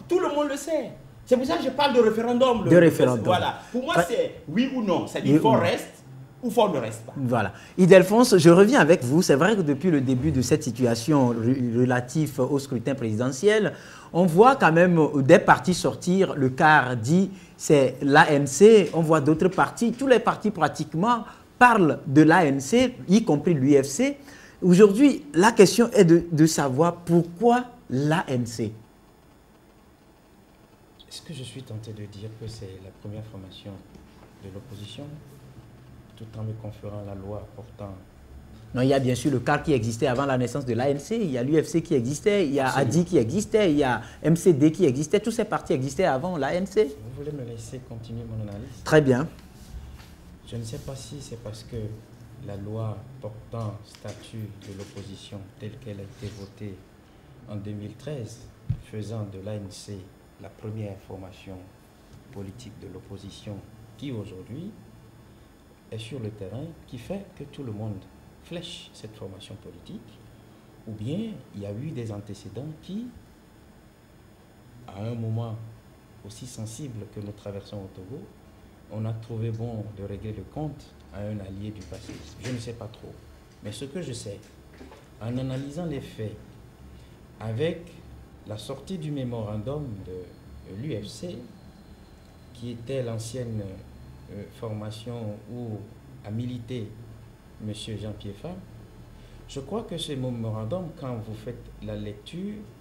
Tout le monde le sait. C'est pour ça que je parle de référendum. De référendum. Voilà. Pour moi, c'est oui ou non. C'est-à-dire faut reste ou faut ne reste pas. Voilà. Ildefonse, je reviens avec vous. C'est vrai que depuis le début de cette situation relative au scrutin présidentiel, on voit quand même des partis sortir. Le CAR dit c'est l'ANC. On voit d'autres partis. Tous les partis pratiquement parlent de l'ANC, y compris l'UFC. Aujourd'hui, la question est de savoir pourquoi l'ANC. Est-ce que je suis tenté de dire que c'est la première formation de l'opposition, tout en me conférant la loi portant... Non, il y a bien sûr le CAR qui existait avant la naissance de l'ANC, il y a l'UFC qui existait, il y a ADI qui existait, il y a MCD qui existait, tous ces partis existaient avant l'ANC. Vous voulez me laisser continuer mon analyse? Très bien. Je ne sais pas si c'est parce que la loi portant statut de l'opposition telle qu'elle a été votée en 2013, faisant de l'ANC la première formation politique de l'opposition qui aujourd'hui est sur le terrain, qui fait que tout le monde flèche cette formation politique, ou bien il y a eu des antécédents qui, à un moment aussi sensible que nous traversons au Togo, on a trouvé bon de régler le compte à un allié du passé. Je ne sais pas trop. Mais ce que je sais, en analysant les faits, avec la sortie du mémorandum de l'UFC, qui était l'ancienne formation où a milité M. Jean-Pierre Fabre, je crois que ce mémorandum, quand vous faites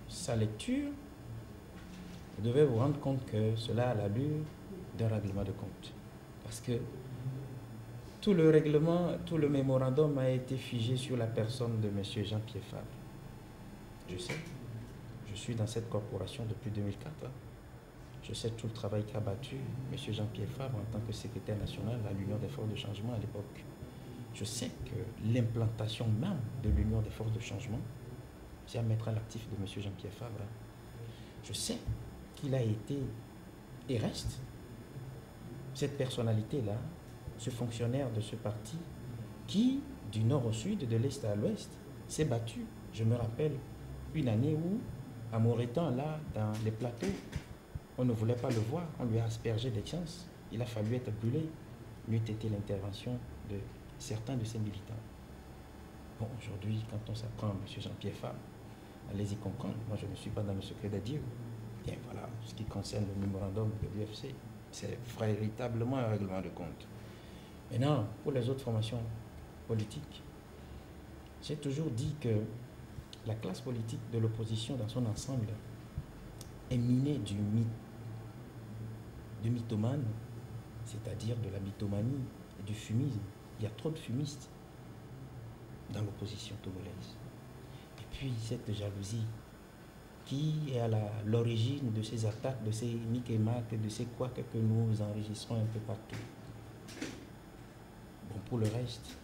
sa lecture, vous devez vous rendre compte que cela a l'allure d'un règlement de compte. Parce que tout le règlement, tout le mémorandum a été figé sur la personne de M. Jean-Pierre Fabre. Je sais, je suis dans cette corporation depuis 2004. Je sais tout le travail qu'a battu M. Jean-Pierre Fabre en tant que secrétaire national à l'Union des forces de changement à l'époque. Je sais que l'implantation même de l'Union des forces de changement, c'est à mettre à l'actif de M. Jean-Pierre Fabre. Je sais qu'il a été et reste cette personnalité-là, ce fonctionnaire de ce parti qui, du nord au sud, de l'est à l'ouest, s'est battu. Je me rappelle une année où, à Moretan, là, dans les plateaux, on ne voulait pas le voir, on lui a aspergé des chances. Il a fallu être brûlé. N'eût été l'intervention de certains de ses militants. Bon, aujourd'hui, quand on s'apprend à M. Jean-Pierre Fabre, allez-y comprendre. Moi, je ne suis pas dans le secret de Dieu. Bien, voilà, ce qui concerne le mémorandum de l'UFC, c'est véritablement un règlement de compte. Maintenant, pour les autres formations politiques, j'ai toujours dit que la classe politique de l'opposition dans son ensemble est minée du mythomane, c'est-à-dire de la mythomanie et du fumisme. Il y a trop de fumistes dans l'opposition togolaise. Et puis cette jalousie qui est à l'origine de ces attaques, de ces micmacs, de ces couacs que nous enregistrons un peu partout. Bon, pour le reste,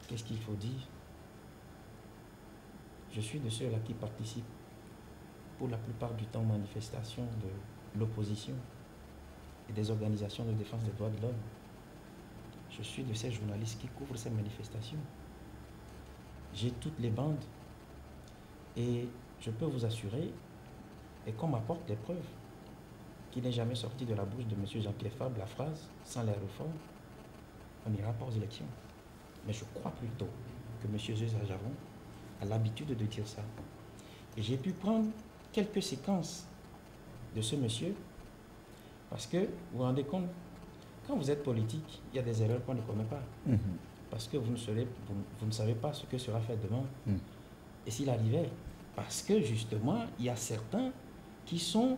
qu'est-ce qu'il faut dire? Je suis de ceux-là qui participent pour la plupart du temps aux manifestations de l'opposition et des organisations de défense des droits de l'homme. Je suis de ces journalistes qui couvrent ces manifestations. J'ai toutes les bandes et je peux vous assurer, et qu'on m'apporte des preuves, qu'il n'est jamais sorti de la bouche de M. Jean-Pierre Fabre la phrase « sans les réformes, on n'ira pas aux élections ». Mais je crois plutôt que M. Zézajavon a l'habitude de dire ça. Et j'ai pu prendre quelques séquences de ce monsieur, parce que vous vous rendez compte, quand vous êtes politique, il y a des erreurs qu'on ne commet pas. Parce que vous ne savez pas ce que sera fait demain. Et s'il arrivait, parce que justement, il y a certains qui sont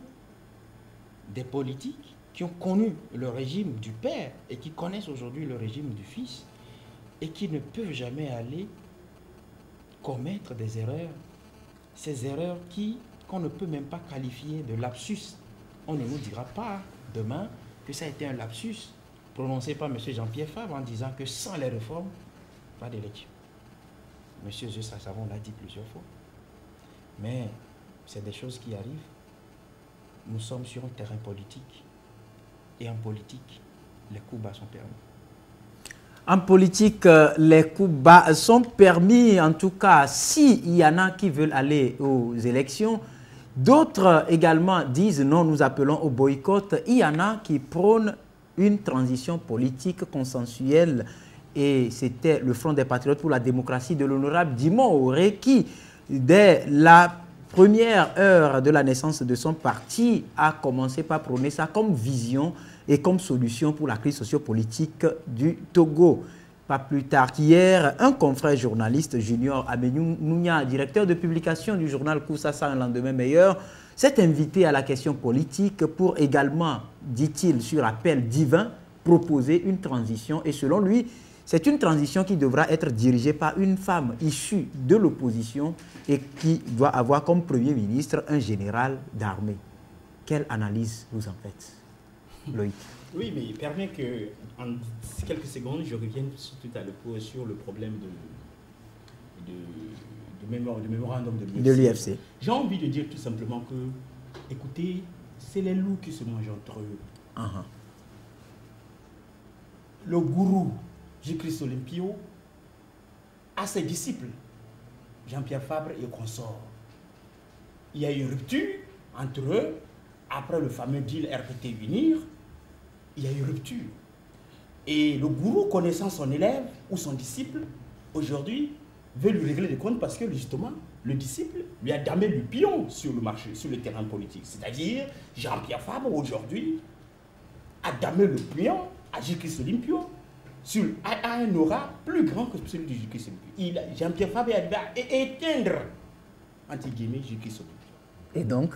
des politiques qui ont connu le régime du père et qui connaissent aujourd'hui le régime du fils et qui ne peuvent jamais aller commettre des erreurs. Ces erreurs qu'on ne peut même pas qualifier de lapsus. On ne nous dira pas demain que ça a été un lapsus prononcé par M. Jean-Pierre Fabre en disant que sans les réformes, pas d'élection. M. Zézajavon l'a dit plusieurs fois. Mais c'est des choses qui arrivent. Nous sommes sur un terrain politique. Et en politique, les coups bas sont permis. En politique, les coups bas sont permis, en tout cas, s'il y en a qui veulent aller aux élections. D'autres également disent non, nous appelons au boycott. Il y en a qui prônent une transition politique consensuelle. Et c'était le Front des Patriotes pour la démocratie de l'honorable Dimon Auré qui, dès la première heure de la naissance de son parti, a commencé par prôner ça comme vision et comme solution pour la crise sociopolitique du Togo. Pas plus tard qu'hier, un confrère journaliste, Junior Amenou Nounia, directeur de publication du journal Koussassa, Un lendemain meilleur, s'est invité à la question politique pour également, dit-il, sur appel divin, proposer une transition. Et selon lui, c'est une transition qui devra être dirigée par une femme issue de l'opposition et qui doit avoir comme Premier ministre un général d'armée. Quelle analyse vous en faites, Loïc? Oui, mais il permet que, en quelques secondes, je revienne tout à l'heure sur le problème de mémorandum de l'UFC. J'ai envie de dire tout simplement que, écoutez, c'est les loups qui se mangent entre eux. Le gourou J-Christ Olympio a ses disciples, Jean-Pierre Fabre et consorts. Il y a eu une rupture entre eux, après le fameux deal RPT-UNIR, il y a eu une rupture. Et le gourou, connaissant son élève ou son disciple, aujourd'hui, veut lui régler les comptes parce que justement, le disciple lui a damé le pion sur le marché, sur le terrain politique. C'est-à-dire, Jean-Pierre Fabre, aujourd'hui, a damé le pion à J-Christ Olympio à un aura plus grand que celui de J-Christ Olympio. Jean-Pierre Fabre est arrivé à éteindre, entre guillemets, J-Christ Olympio. Et donc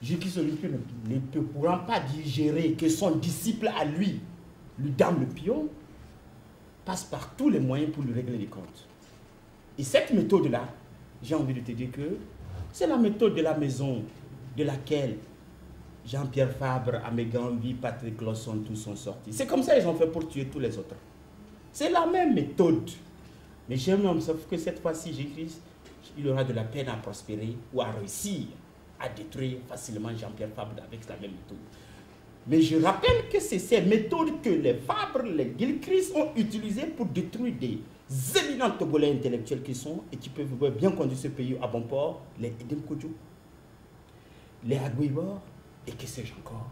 J-Christ Olympio ne pourra pas digérer que son disciple à lui dame le pion, passe par tous les moyens pour lui régler les comptes. Et cette méthode-là, j'ai envie de te dire que c'est la méthode de la maison de laquelle Jean-Pierre Fabre, Amégambi, Patrick Lawson, tous sont sortis. C'est comme ça qu'ils ont fait pour tuer tous les autres. C'est la même méthode. Mais j'aime, sauf que cette fois-ci, J-Christ, il aura de la peine à prospérer ou à réussir à détruire facilement Jean-Pierre Fabre avec la même méthode. Mais je rappelle que c'est ces méthodes que les Fabre, les Gilchrist ont utilisées pour détruire des éminents Togolais intellectuels qui sont et qui peuvent bien conduire ce pays à bon port, les Edem Kodjo, les Agouibor et que sais-je encore.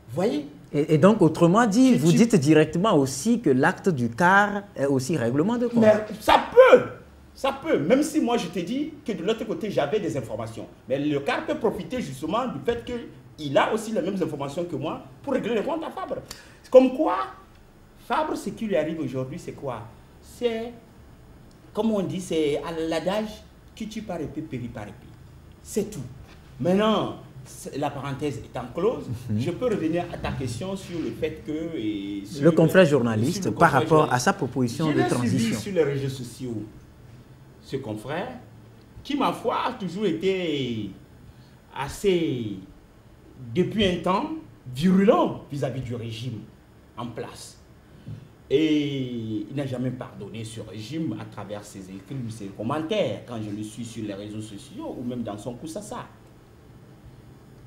Vous voyez? Et donc, autrement dit, vous dites directement aussi que l'acte du quart est aussi règlement de compte. Mais ça peut, Ça peut, même si moi je te dis que de l'autre côté j'avais des informations. Mais le CAR peut profiter justement du fait qu'il a aussi les mêmes informations que moi pour régler les comptes à Fabre. Comme quoi, Fabre, ce qui lui arrive aujourd'hui, c'est quoi? C'est, comme on dit, c'est à l'adage qui tue par épée, périt par épée. C'est tout. Maintenant, la parenthèse étant close, je peux revenir à ta question sur le fait que... le confrère journaliste, par rapport à sa proposition de transition. Sur les réseaux sociaux, ce confrère, qui, ma foi, a toujours été assez, depuis un temps, virulent vis-à-vis du régime en place. Et il n'a jamais pardonné ce régime à travers ses écrits, ses commentaires, quand je le suis sur les réseaux sociaux ou même dans son Koussassa.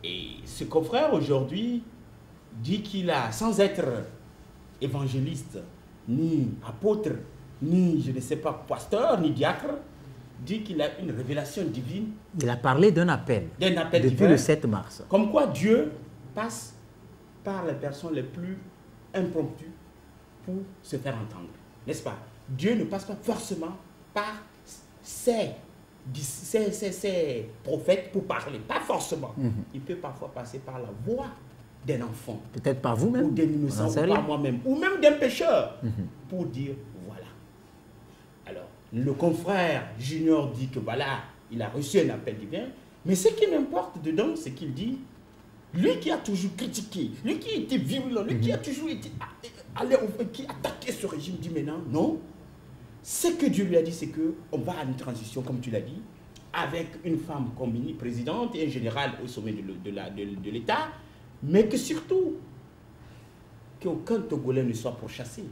Et ce confrère aujourd'hui dit qu'il a, sans être évangéliste, ni apôtre, ni je ne sais pas, pasteur, ni diacre, dit qu'il a une révélation divine. Il a parlé d'un appel depuis divin, le 7 mars. Comme quoi Dieu passe par les personnes les plus impromptues pour se faire entendre. N'est-ce pas? Dieu ne passe pas forcément par ses prophètes pour parler. Pas forcément. Il peut parfois passer par la voix d'un enfant. Peut-être par vous-même. Ou d'un innocent, ou par moi-même. Ou même d'un pécheur. Pour dire, voilà. Alors, le confrère Junior dit que voilà, il a reçu un appel divin. Mais ce qui m'importe dedans, c'est qu'il dit, lui qui a toujours critiqué, lui qui était virulent, lui qui a toujours été qui attaquait ce régime, dit maintenant, non. Ce que Dieu lui a dit, c'est qu'on va à une transition, comme tu l'as dit, avec une femme comme présidente et un général au sommet de l'État, mais que surtout, qu'aucun Togolais ne soit pourchassé.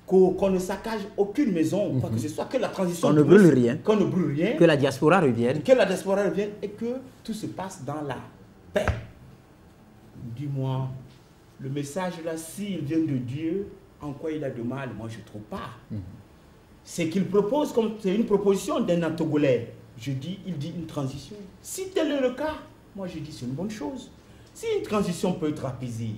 Qu'on ne saccage aucune maison, quoi que ce soit, que la transition... Qu'on ne brûle rien. Qu'on ne brûle rien. Que la diaspora revienne. Que la diaspora revienne et que tout se passe dans la paix. Dis-moi, le message là, s'il vient de Dieu, en quoi il a de mal? Moi, je ne trouve pas. C'est qu'il propose, comme c'est une proposition d'un Togolais. Je dis, il dit une transition. Si tel est le cas, moi je dis c'est une bonne chose. Si une transition peut être apaisée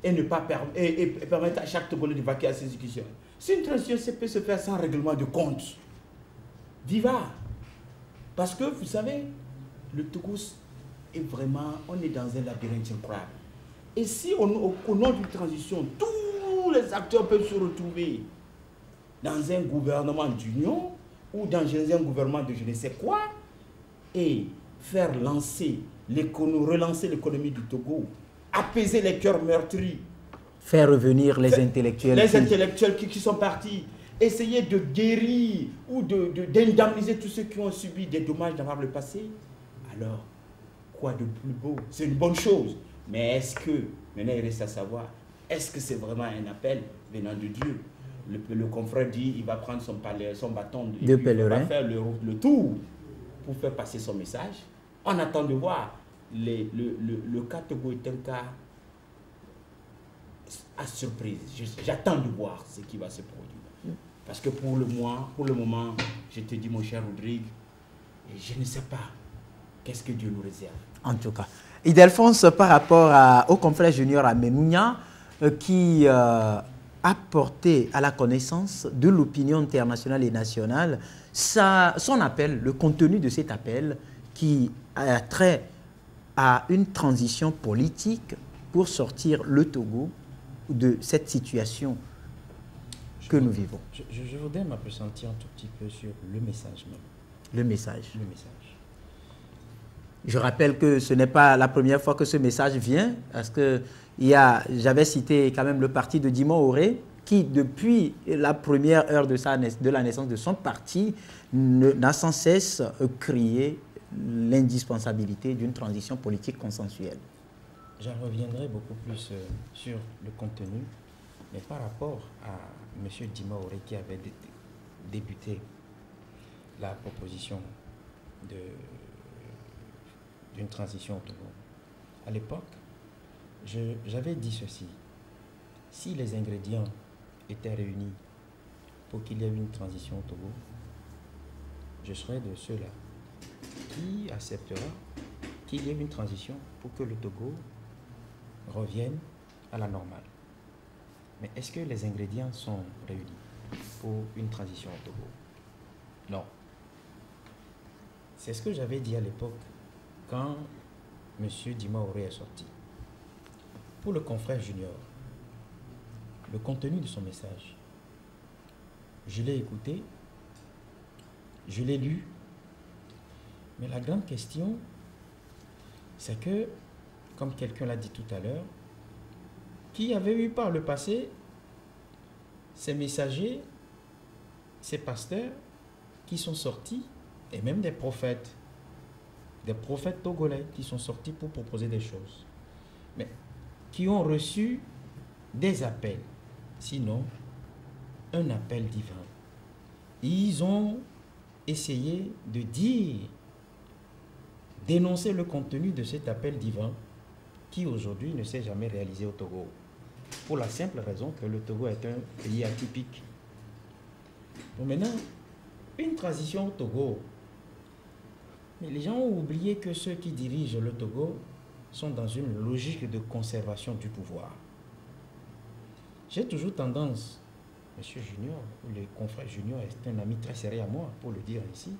et ne pas permettre à chaque Togolais de vaquer à ses exécutions, si une transition peut se faire sans règlement de compte, viva. Parce que vous savez, le Togo est vraiment, on est dans un labyrinthe incroyable. Et si au nom d'une transition, tous les acteurs peuvent se retrouver dans un gouvernement d'union ou dans un gouvernement de je ne sais quoi et faire relancer l'économie du Togo, apaiser les cœurs meurtris, faire revenir les intellectuels qui sont partis, essayer de guérir ou d'indemniser tous ceux qui ont subi des dommages dans le passé, alors quoi de plus beau? C'est une bonne chose. Mais est-ce que, maintenant il reste à savoir, est-ce que c'est vraiment un appel venant de Dieu? Le confrère dit il va prendre son bâton de pèlerin, il va faire le tour pour faire passer son message. On attend de voir. Le cas Togo est un cas à surprise. J'attends de voir ce qui va se produire. Parce que pour le moment, je te dis mon cher Rodrigue, je ne sais pas qu'est-ce que Dieu nous réserve. En tout cas. Ildefonse, par rapport au confrère Junior Amenounia, qui a porté à la connaissance de l'opinion internationale et nationale son appel, le contenu de cet appel qui a trait à une transition politique pour sortir le Togo de cette situation que nous vivons. Je voudrais m'appesantir un tout petit peu sur le message même. Le message. Le message. Je rappelle que ce n'est pas la première fois que ce message vient, parce que j'avais cité quand même le parti de Dimon Auré, qui depuis la première heure de la naissance de son parti n'a sans cesse crié l'indispensabilité d'une transition politique consensuelle. J'en reviendrai beaucoup plus sur le contenu, mais par rapport à M. Dimon Auré qui avait débuté la proposition d'une transition au Togo. À l'époque, j'avais dit ceci. Si les ingrédients étaient réunis pour qu'il y ait une transition au Togo, je serais de ceux-là qui acceptera qu'il y ait une transition pour que le Togo revienne à la normale. Mais est-ce que les ingrédients sont réunis pour une transition au Togo? Non. C'est ce que j'avais dit à l'époque quand M. Dimaoré est sorti. Pour le confrère Junior, le contenu de son message, je l'ai écouté, je l'ai lu, mais la grande question, c'est que, comme quelqu'un l'a dit tout à l'heure, qui avait eu par le passé ces messagers, ces pasteurs qui sont sortis, et même des prophètes togolais qui sont sortis pour proposer des choses, mais qui ont reçu des appels, sinon un appel divin. Ils ont essayé de dire, dénoncer le contenu de cet appel divin qui aujourd'hui ne s'est jamais réalisé au Togo. Pour la simple raison que le Togo est un pays atypique. Bon, maintenant, une transition au Togo. Mais les gens ont oublié que ceux qui dirigent le Togo sont dans une logique de conservation du pouvoir. J'ai toujours tendance, Monsieur Junior, ou le confrère Junior est un ami très sérieux à moi, pour le dire ici,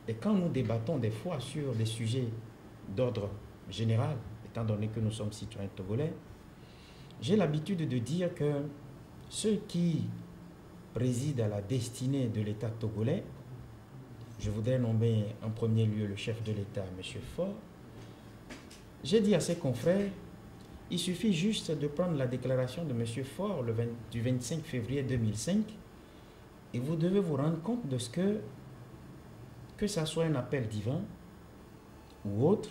et quand nous débattons des fois sur des sujets d'ordre général, étant donné que nous sommes citoyens togolais, j'ai l'habitude de dire que ceux qui président à la destinée de l'État togolais, je voudrais nommer en premier lieu le chef de l'État, M. Faure. J'ai dit à ses confrères, il suffit juste de prendre la déclaration de M. Faure du 25 février 2005 et vous devez vous rendre compte de ce que ça soit un appel divin ou autre,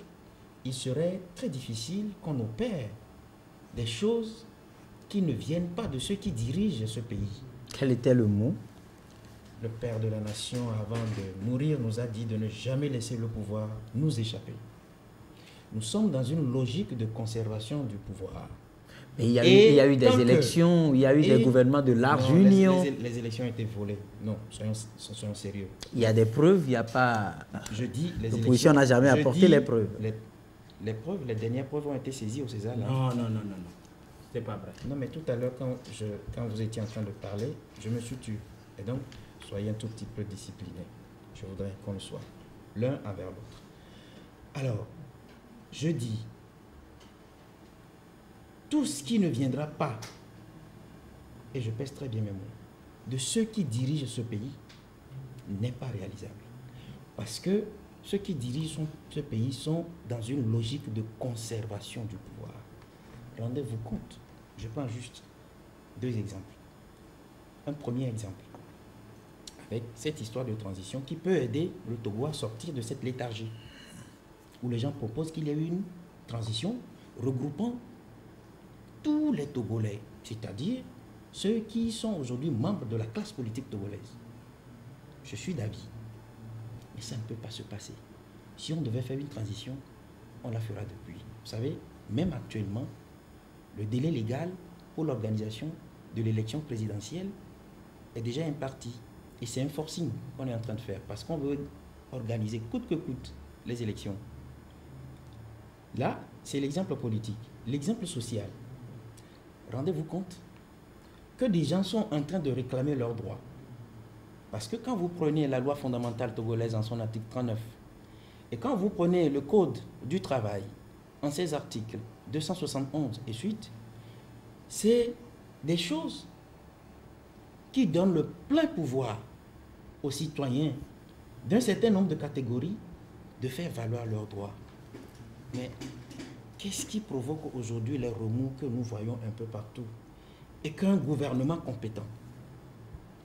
il serait très difficile qu'on opère des choses qui ne viennent pas de ceux qui dirigent ce pays. Quel était le mot? Le père de la nation, avant de mourir, nous a dit de ne jamais laisser le pouvoir nous échapper. Nous sommes dans une logique de conservation du pouvoir. Mais il y a eu des élections, il y a eu des gouvernements de large union. Les élections ont été volées. Non, soyons sérieux. Il y a des preuves, il n'y a pas... Je dis, l'opposition n'a jamais apporté les preuves. Les preuves, les dernières preuves ont été saisies au César. Là. Non. C'est pas vrai. Non, mais tout à l'heure, quand vous étiez en train de parler, je me suis tué. Et donc, soyez un tout petit peu disciplinés. Je voudrais qu'on le soit, l'un envers l'autre. Alors, je dis, tout ce qui ne viendra pas, et je pèse très bien mes mots, de ceux qui dirigent ce pays, n'est pas réalisable. Parce que ceux qui dirigent ce pays sont dans une logique de conservation du pouvoir. Rendez-vous compte, je prends juste deux exemples. Un premier exemple, avec cette histoire de transition qui peut aider le Togo à sortir de cette léthargie, où les gens proposent qu'il y ait une transition regroupant tous les Togolais, c'est-à-dire ceux qui sont aujourd'hui membres de la classe politique togolaise. Je suis d'avis, mais ça ne peut pas se passer. Si on devait faire une transition, on la fera depuis. Vous savez, même actuellement, le délai légal pour l'organisation de l'élection présidentielle est déjà imparti. Et c'est un forcing qu'on est en train de faire parce qu'on veut organiser coûte que coûte les élections. Là, c'est l'exemple politique. L'exemple social. Rendez-vous compte que des gens sont en train de réclamer leurs droits. Parce que quand vous prenez la loi fondamentale togolaise en son article 39, et quand vous prenez le code du travail en ses articles 271 et suite, c'est des choses qui donnent le plein pouvoir aux citoyens d'un certain nombre de catégories de faire valoir leurs droits. Mais qu'est-ce qui provoque aujourd'hui les remous que nous voyons un peu partout? Et qu'un gouvernement compétent,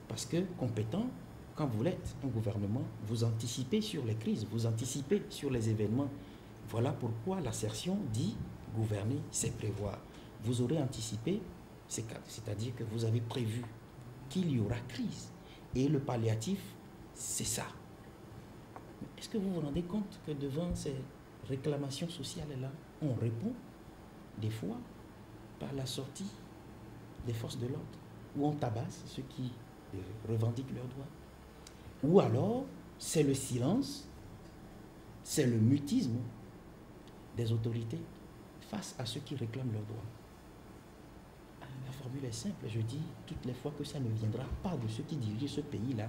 parce que compétent, quand vous l'êtes, un gouvernement, vous anticipez sur les crises, vous anticipez sur les événements. Voilà pourquoi l'assertion dit gouverner, c'est prévoir. Vous aurez anticipé, c'est-à-dire que vous avez prévu qu'il y aura crise. Et le palliatif, c'est ça. Est-ce que vous vous rendez compte que devant ces réclamations sociales-là, on répond des fois par la sortie des forces de l'ordre, où on tabasse ceux qui revendiquent leurs droits. Ou alors, c'est le silence, c'est le mutisme des autorités face à ceux qui réclament leurs droits. La formule est simple, je dis toutes les fois que ça ne viendra pas de ceux qui dirigent ce pays-là,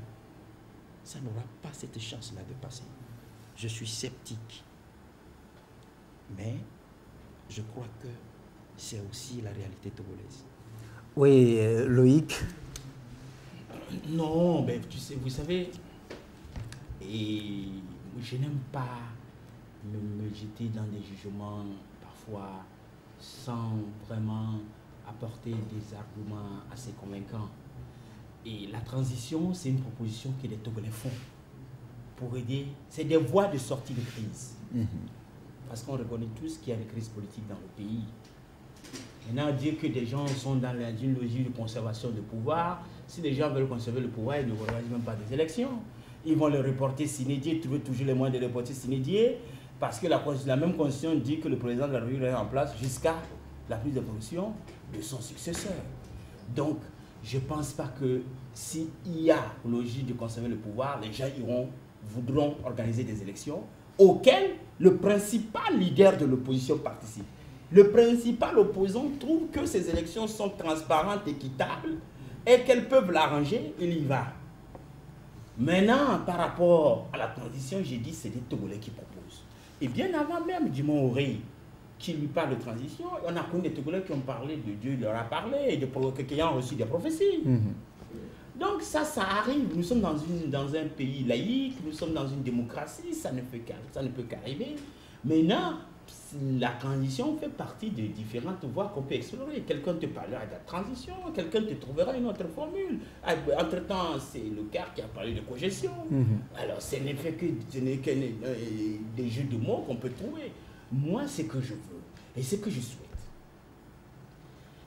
ça n'aura pas cette chance-là de passer. Je suis sceptique. Mais je crois que c'est aussi la réalité togolaise. Oui, Loïc. Non, ben, tu sais, vous savez, et je n'aime pas me jeter dans des jugements parfois sans vraiment apporter des arguments assez convaincants. Et la transition, c'est une proposition que les Togolais font pour aider. C'est des voies de sortie de crise. Parce qu'on reconnaît tous qu'il y a une crise politique dans le pays. Maintenant, dire que des gens sont dans une logique de conservation de pouvoir, si les gens veulent conserver le pouvoir, ils ne organisent même pas des élections. Ils vont le reporter s'inédier, trouver toujours les moyens de le reporter s'inédier, parce que la même constitution dit que le président de la République est en place jusqu'à la prise de fonction de son successeur. Donc, je ne pense pas que s'il y a logique de conserver le pouvoir, les gens voudront organiser des élections auxquelles le principal leader de l'opposition participe. Le principal opposant trouve que ces élections sont transparentes, équitables et qu'elles peuvent l'arranger, il y va. Maintenant, par rapport à la transition, j'ai dit c'est des Togolais qui proposent. Et bien avant même Dumont Oreille qui lui parle de transition, on a connu des Togolais qui ont parlé de Dieu, il leur a parlé, qui ont reçu des prophéties. Donc ça arrive. Nous sommes dans un pays laïque, nous sommes dans une démocratie, ça ne peut qu'arriver. Maintenant, la transition fait partie des différentes voies qu'on peut explorer. Quelqu'un te parlera de la transition, quelqu'un te trouvera une autre formule. Entre-temps, c'est le CAR qui a parlé de cogestion. Alors, ce n'est que des jeux de mots qu'on peut trouver. Moi, ce que je veux et ce que je souhaite,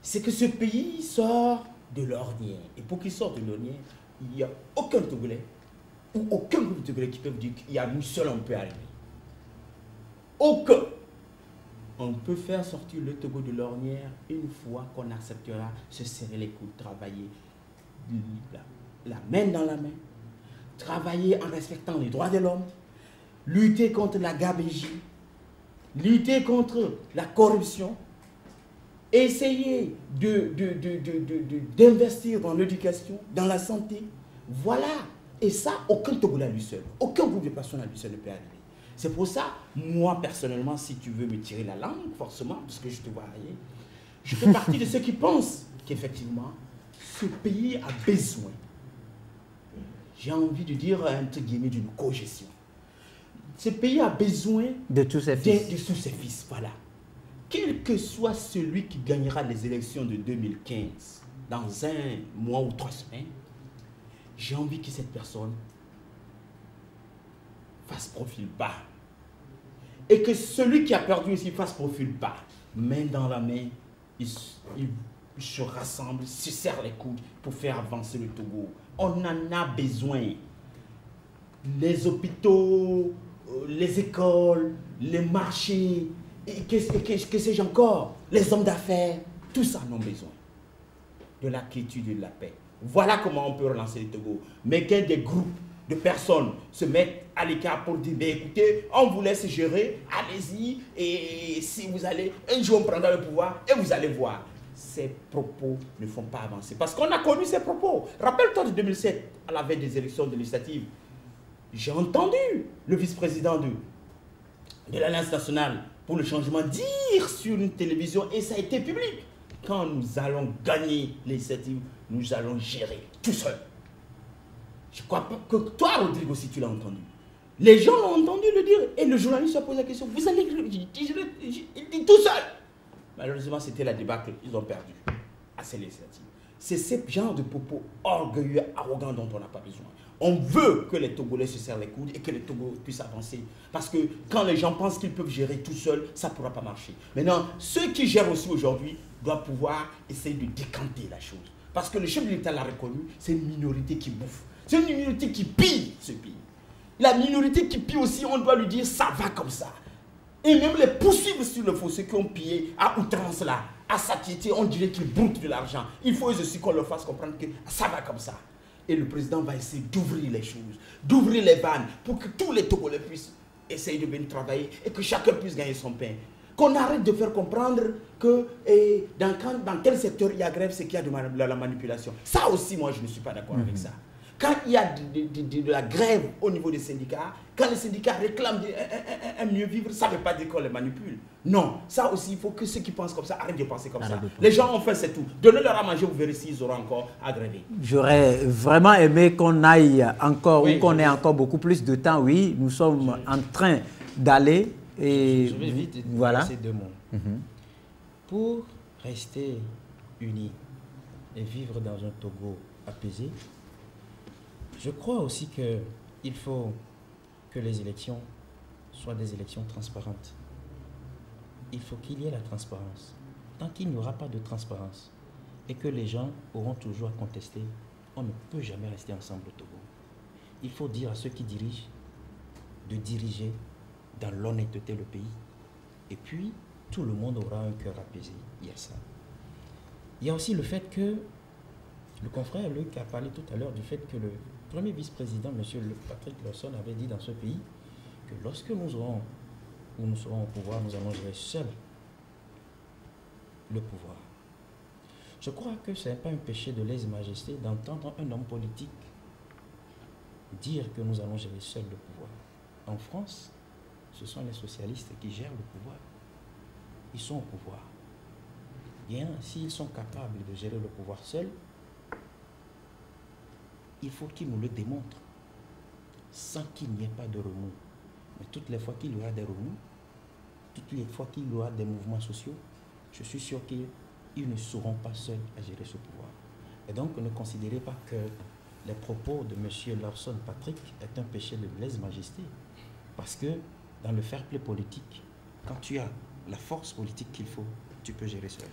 c'est que ce pays sort de l'ornière. Et pour qu'il sorte de l'ornière, il n'y a aucun Togolais ou aucun groupe de Togolais qui peut dire qu'il y a nous seuls on peut arriver. Aucun. On peut faire sortir le Togo de l'ornière une fois qu'on acceptera se serrer les coudes, travailler la main dans la main, travailler en respectant les droits de l'homme, lutter contre la gabegie, lutter contre la corruption, essayer d'investir dans l'éducation, dans la santé. Voilà. Et ça, aucun Togolais à lui seul, aucun groupe de personnes à lui seul ne peut arriver. C'est pour ça, moi personnellement, si tu veux me tirer la langue, forcément, parce que je te vois aller, je fais partie de ceux qui pensent qu'effectivement, ce pays a besoin, j'ai envie de dire, entre guillemets, d'une cogestion. Ce pays a besoin de tous ses fils. De tous ses fils, voilà. Quel que soit celui qui gagnera les élections de 2015, dans un mois ou 3 semaines, j'ai envie que cette personne fasse profil bas. Et que celui qui a perdu ici fasse profil bas. Main dans la main, ils se rassemblent, se serrent les coudes pour faire avancer le Togo. On en a besoin. Les hôpitaux, les écoles, les marchés, et que sais-je encore, les hommes d'affaires, tout ça en ont besoin. De la quiétude et de la paix. Voilà comment on peut relancer le Togo. Mais que des groupes de personnes se mettent à l'écart pour dire, écoutez, on vous laisse gérer, allez-y, et si vous allez, un jour on prendra le pouvoir, et vous allez voir. Ces propos ne font pas avancer. Parce qu'on a connu ces propos. Rappelle-toi de 2007, à la veille des élections législatives, j'ai entendu le vice-président de l'Alliance nationale pour le changement dire sur une télévision, et ça a été public, quand nous allons gagner législative, nous allons gérer tout seul. Je crois pas que toi, Rodrigo, si tu l'as entendu. Les gens l'ont entendu le dire. Et le journaliste a posé la question. Vous allez... Il dit tout seul. Malheureusement, c'était la débâcle. Ils ont perdu à ces législatives. C'est ce genre de propos orgueilleux, arrogants dont on n'a pas besoin. On veut que les Togolais se serrent les coudes et que les Togolais puissent avancer. Parce que quand les gens pensent qu'ils peuvent gérer tout seuls, ça ne pourra pas marcher. Maintenant, ceux qui gèrent aussi aujourd'hui doivent pouvoir essayer de décanter la chose. Parce que le chef de l'État l'a reconnu, c'est une minorité qui bouffe. C'est une minorité qui pille ce pays. La minorité qui pille aussi, on doit lui dire ça va comme ça. Et même les poursuivre sur le fossé qui ont pillé à outrance là, à satiété, on dirait qu'ils broutent de l'argent. Il faut aussi qu'on leur fasse comprendre que ça va comme ça. Et le président va essayer d'ouvrir les choses, d'ouvrir les vannes pour que tous les Togolais puissent essayer de venir travailler et que chacun puisse gagner son pain. Qu'on arrête de faire comprendre que dans quel secteur il y a grève, c'est qu'il y a de la manipulation. Ça aussi, moi, je ne suis pas d'accord avec ça. quand il y a de la grève au niveau des syndicats, quand les syndicats réclament un mieux vivre, ça ne veut pas dire qu'on les manipule. Non, ça aussi, il faut que ceux qui pensent comme ça arrêtent de penser comme ça. Les gens ont fait, c'est tout. Donnez-leur à manger, vous verrez s'ils auront encore à gréver. J'aurais vraiment aimé qu'on aille encore, ou qu'on ait encore beaucoup plus de temps. Oui, nous sommes en train d'aller. Et je vais vite voilà. ces 2 mots. Pour rester unis et vivre dans un Togo apaisé, je crois aussi qu'il faut que les élections soient des élections transparentes. Il faut qu'il y ait la transparence. Tant qu'il n'y aura pas de transparence et que les gens auront toujours à contester, on ne peut jamais rester ensemble au Togo. Il faut dire à ceux qui dirigent de diriger dans l'honnêteté le pays. Et puis, tout le monde aura un cœur apaisé. Il y a ça. Il y a aussi le fait que, le confrère Luc a parlé tout à l'heure du fait que le premier vice-président, M. Patrick Lawson, avait dit dans ce pays que lorsque nous serons au pouvoir, nous allons gérer seuls le pouvoir. Je crois que ce n'est pas un péché de lèse-majesté d'entendre un homme politique dire que nous allons gérer seuls le pouvoir. En France, ce sont les socialistes qui gèrent le pouvoir. Ils sont au pouvoir. Bien, s'ils sont capables de gérer le pouvoir seuls, il faut qu'ils nous le démontrent, sans qu'il n'y ait pas de remous. Mais toutes les fois qu'il y aura des remous, toutes les fois qu'il y aura des mouvements sociaux, je suis sûr qu'ils ne seront pas seuls à gérer ce pouvoir. Et donc, ne considérez pas que les propos de M. Lawson Patrick est un péché de lèse-majesté. Parce que dans le fair play politique, quand tu as la force politique qu'il faut, tu peux gérer seul.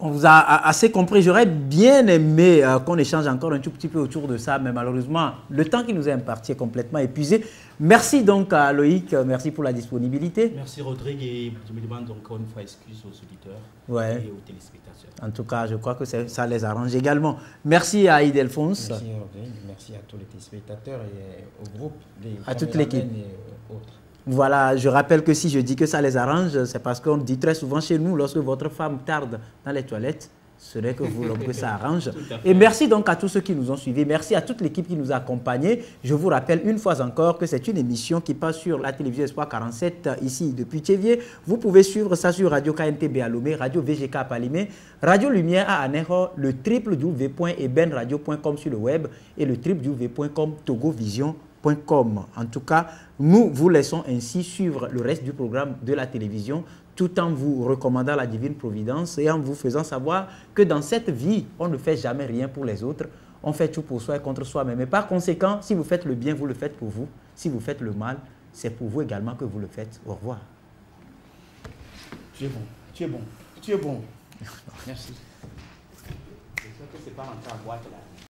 On vous a assez compris. J'aurais bien aimé qu'on échange encore un tout petit peu autour de ça, mais malheureusement, le temps qui nous est imparti est complètement épuisé. Merci donc à Loïc, merci pour la disponibilité. Merci Rodrigue, et je me demande encore une fois excuse aux auditeurs et aux téléspectateurs. En tout cas, je crois que ça les arrange également. Merci à Ildefonse. Merci Rodrigue, merci à tous les téléspectateurs et au groupe, à toute l'équipe. Et autres. Voilà, je rappelle que si je dis que ça les arrange, c'est parce qu'on dit très souvent chez nous, lorsque votre femme tarde dans les toilettes, ce n'est que vous l'homme que ça arrange. Et merci donc à tous ceux qui nous ont suivis. Merci à toute l'équipe qui nous a accompagnés. Je vous rappelle une fois encore que c'est une émission qui passe sur la télévision Espoir 47, ici depuis Tchévier. Vous pouvez suivre ça sur Radio KNTB à Lomé, Radio VGK à Palimé, Radio Lumière à Aneho, le www.ebenradio.com sur le web et le www.com togovision.com. En tout cas, nous vous laissons ainsi suivre le reste du programme de la télévision tout en vous recommandant la divine providence et en vous faisant savoir que dans cette vie, on ne fait jamais rien pour les autres. On fait tout pour soi et contre soi-même. Et par conséquent, si vous faites le bien, vous le faites pour vous. Si vous faites le mal, c'est pour vous également que vous le faites. Au revoir. Tu es bon, tu es bon, tu es bon. Merci. Je sais que c'est pas rentré à boîte là.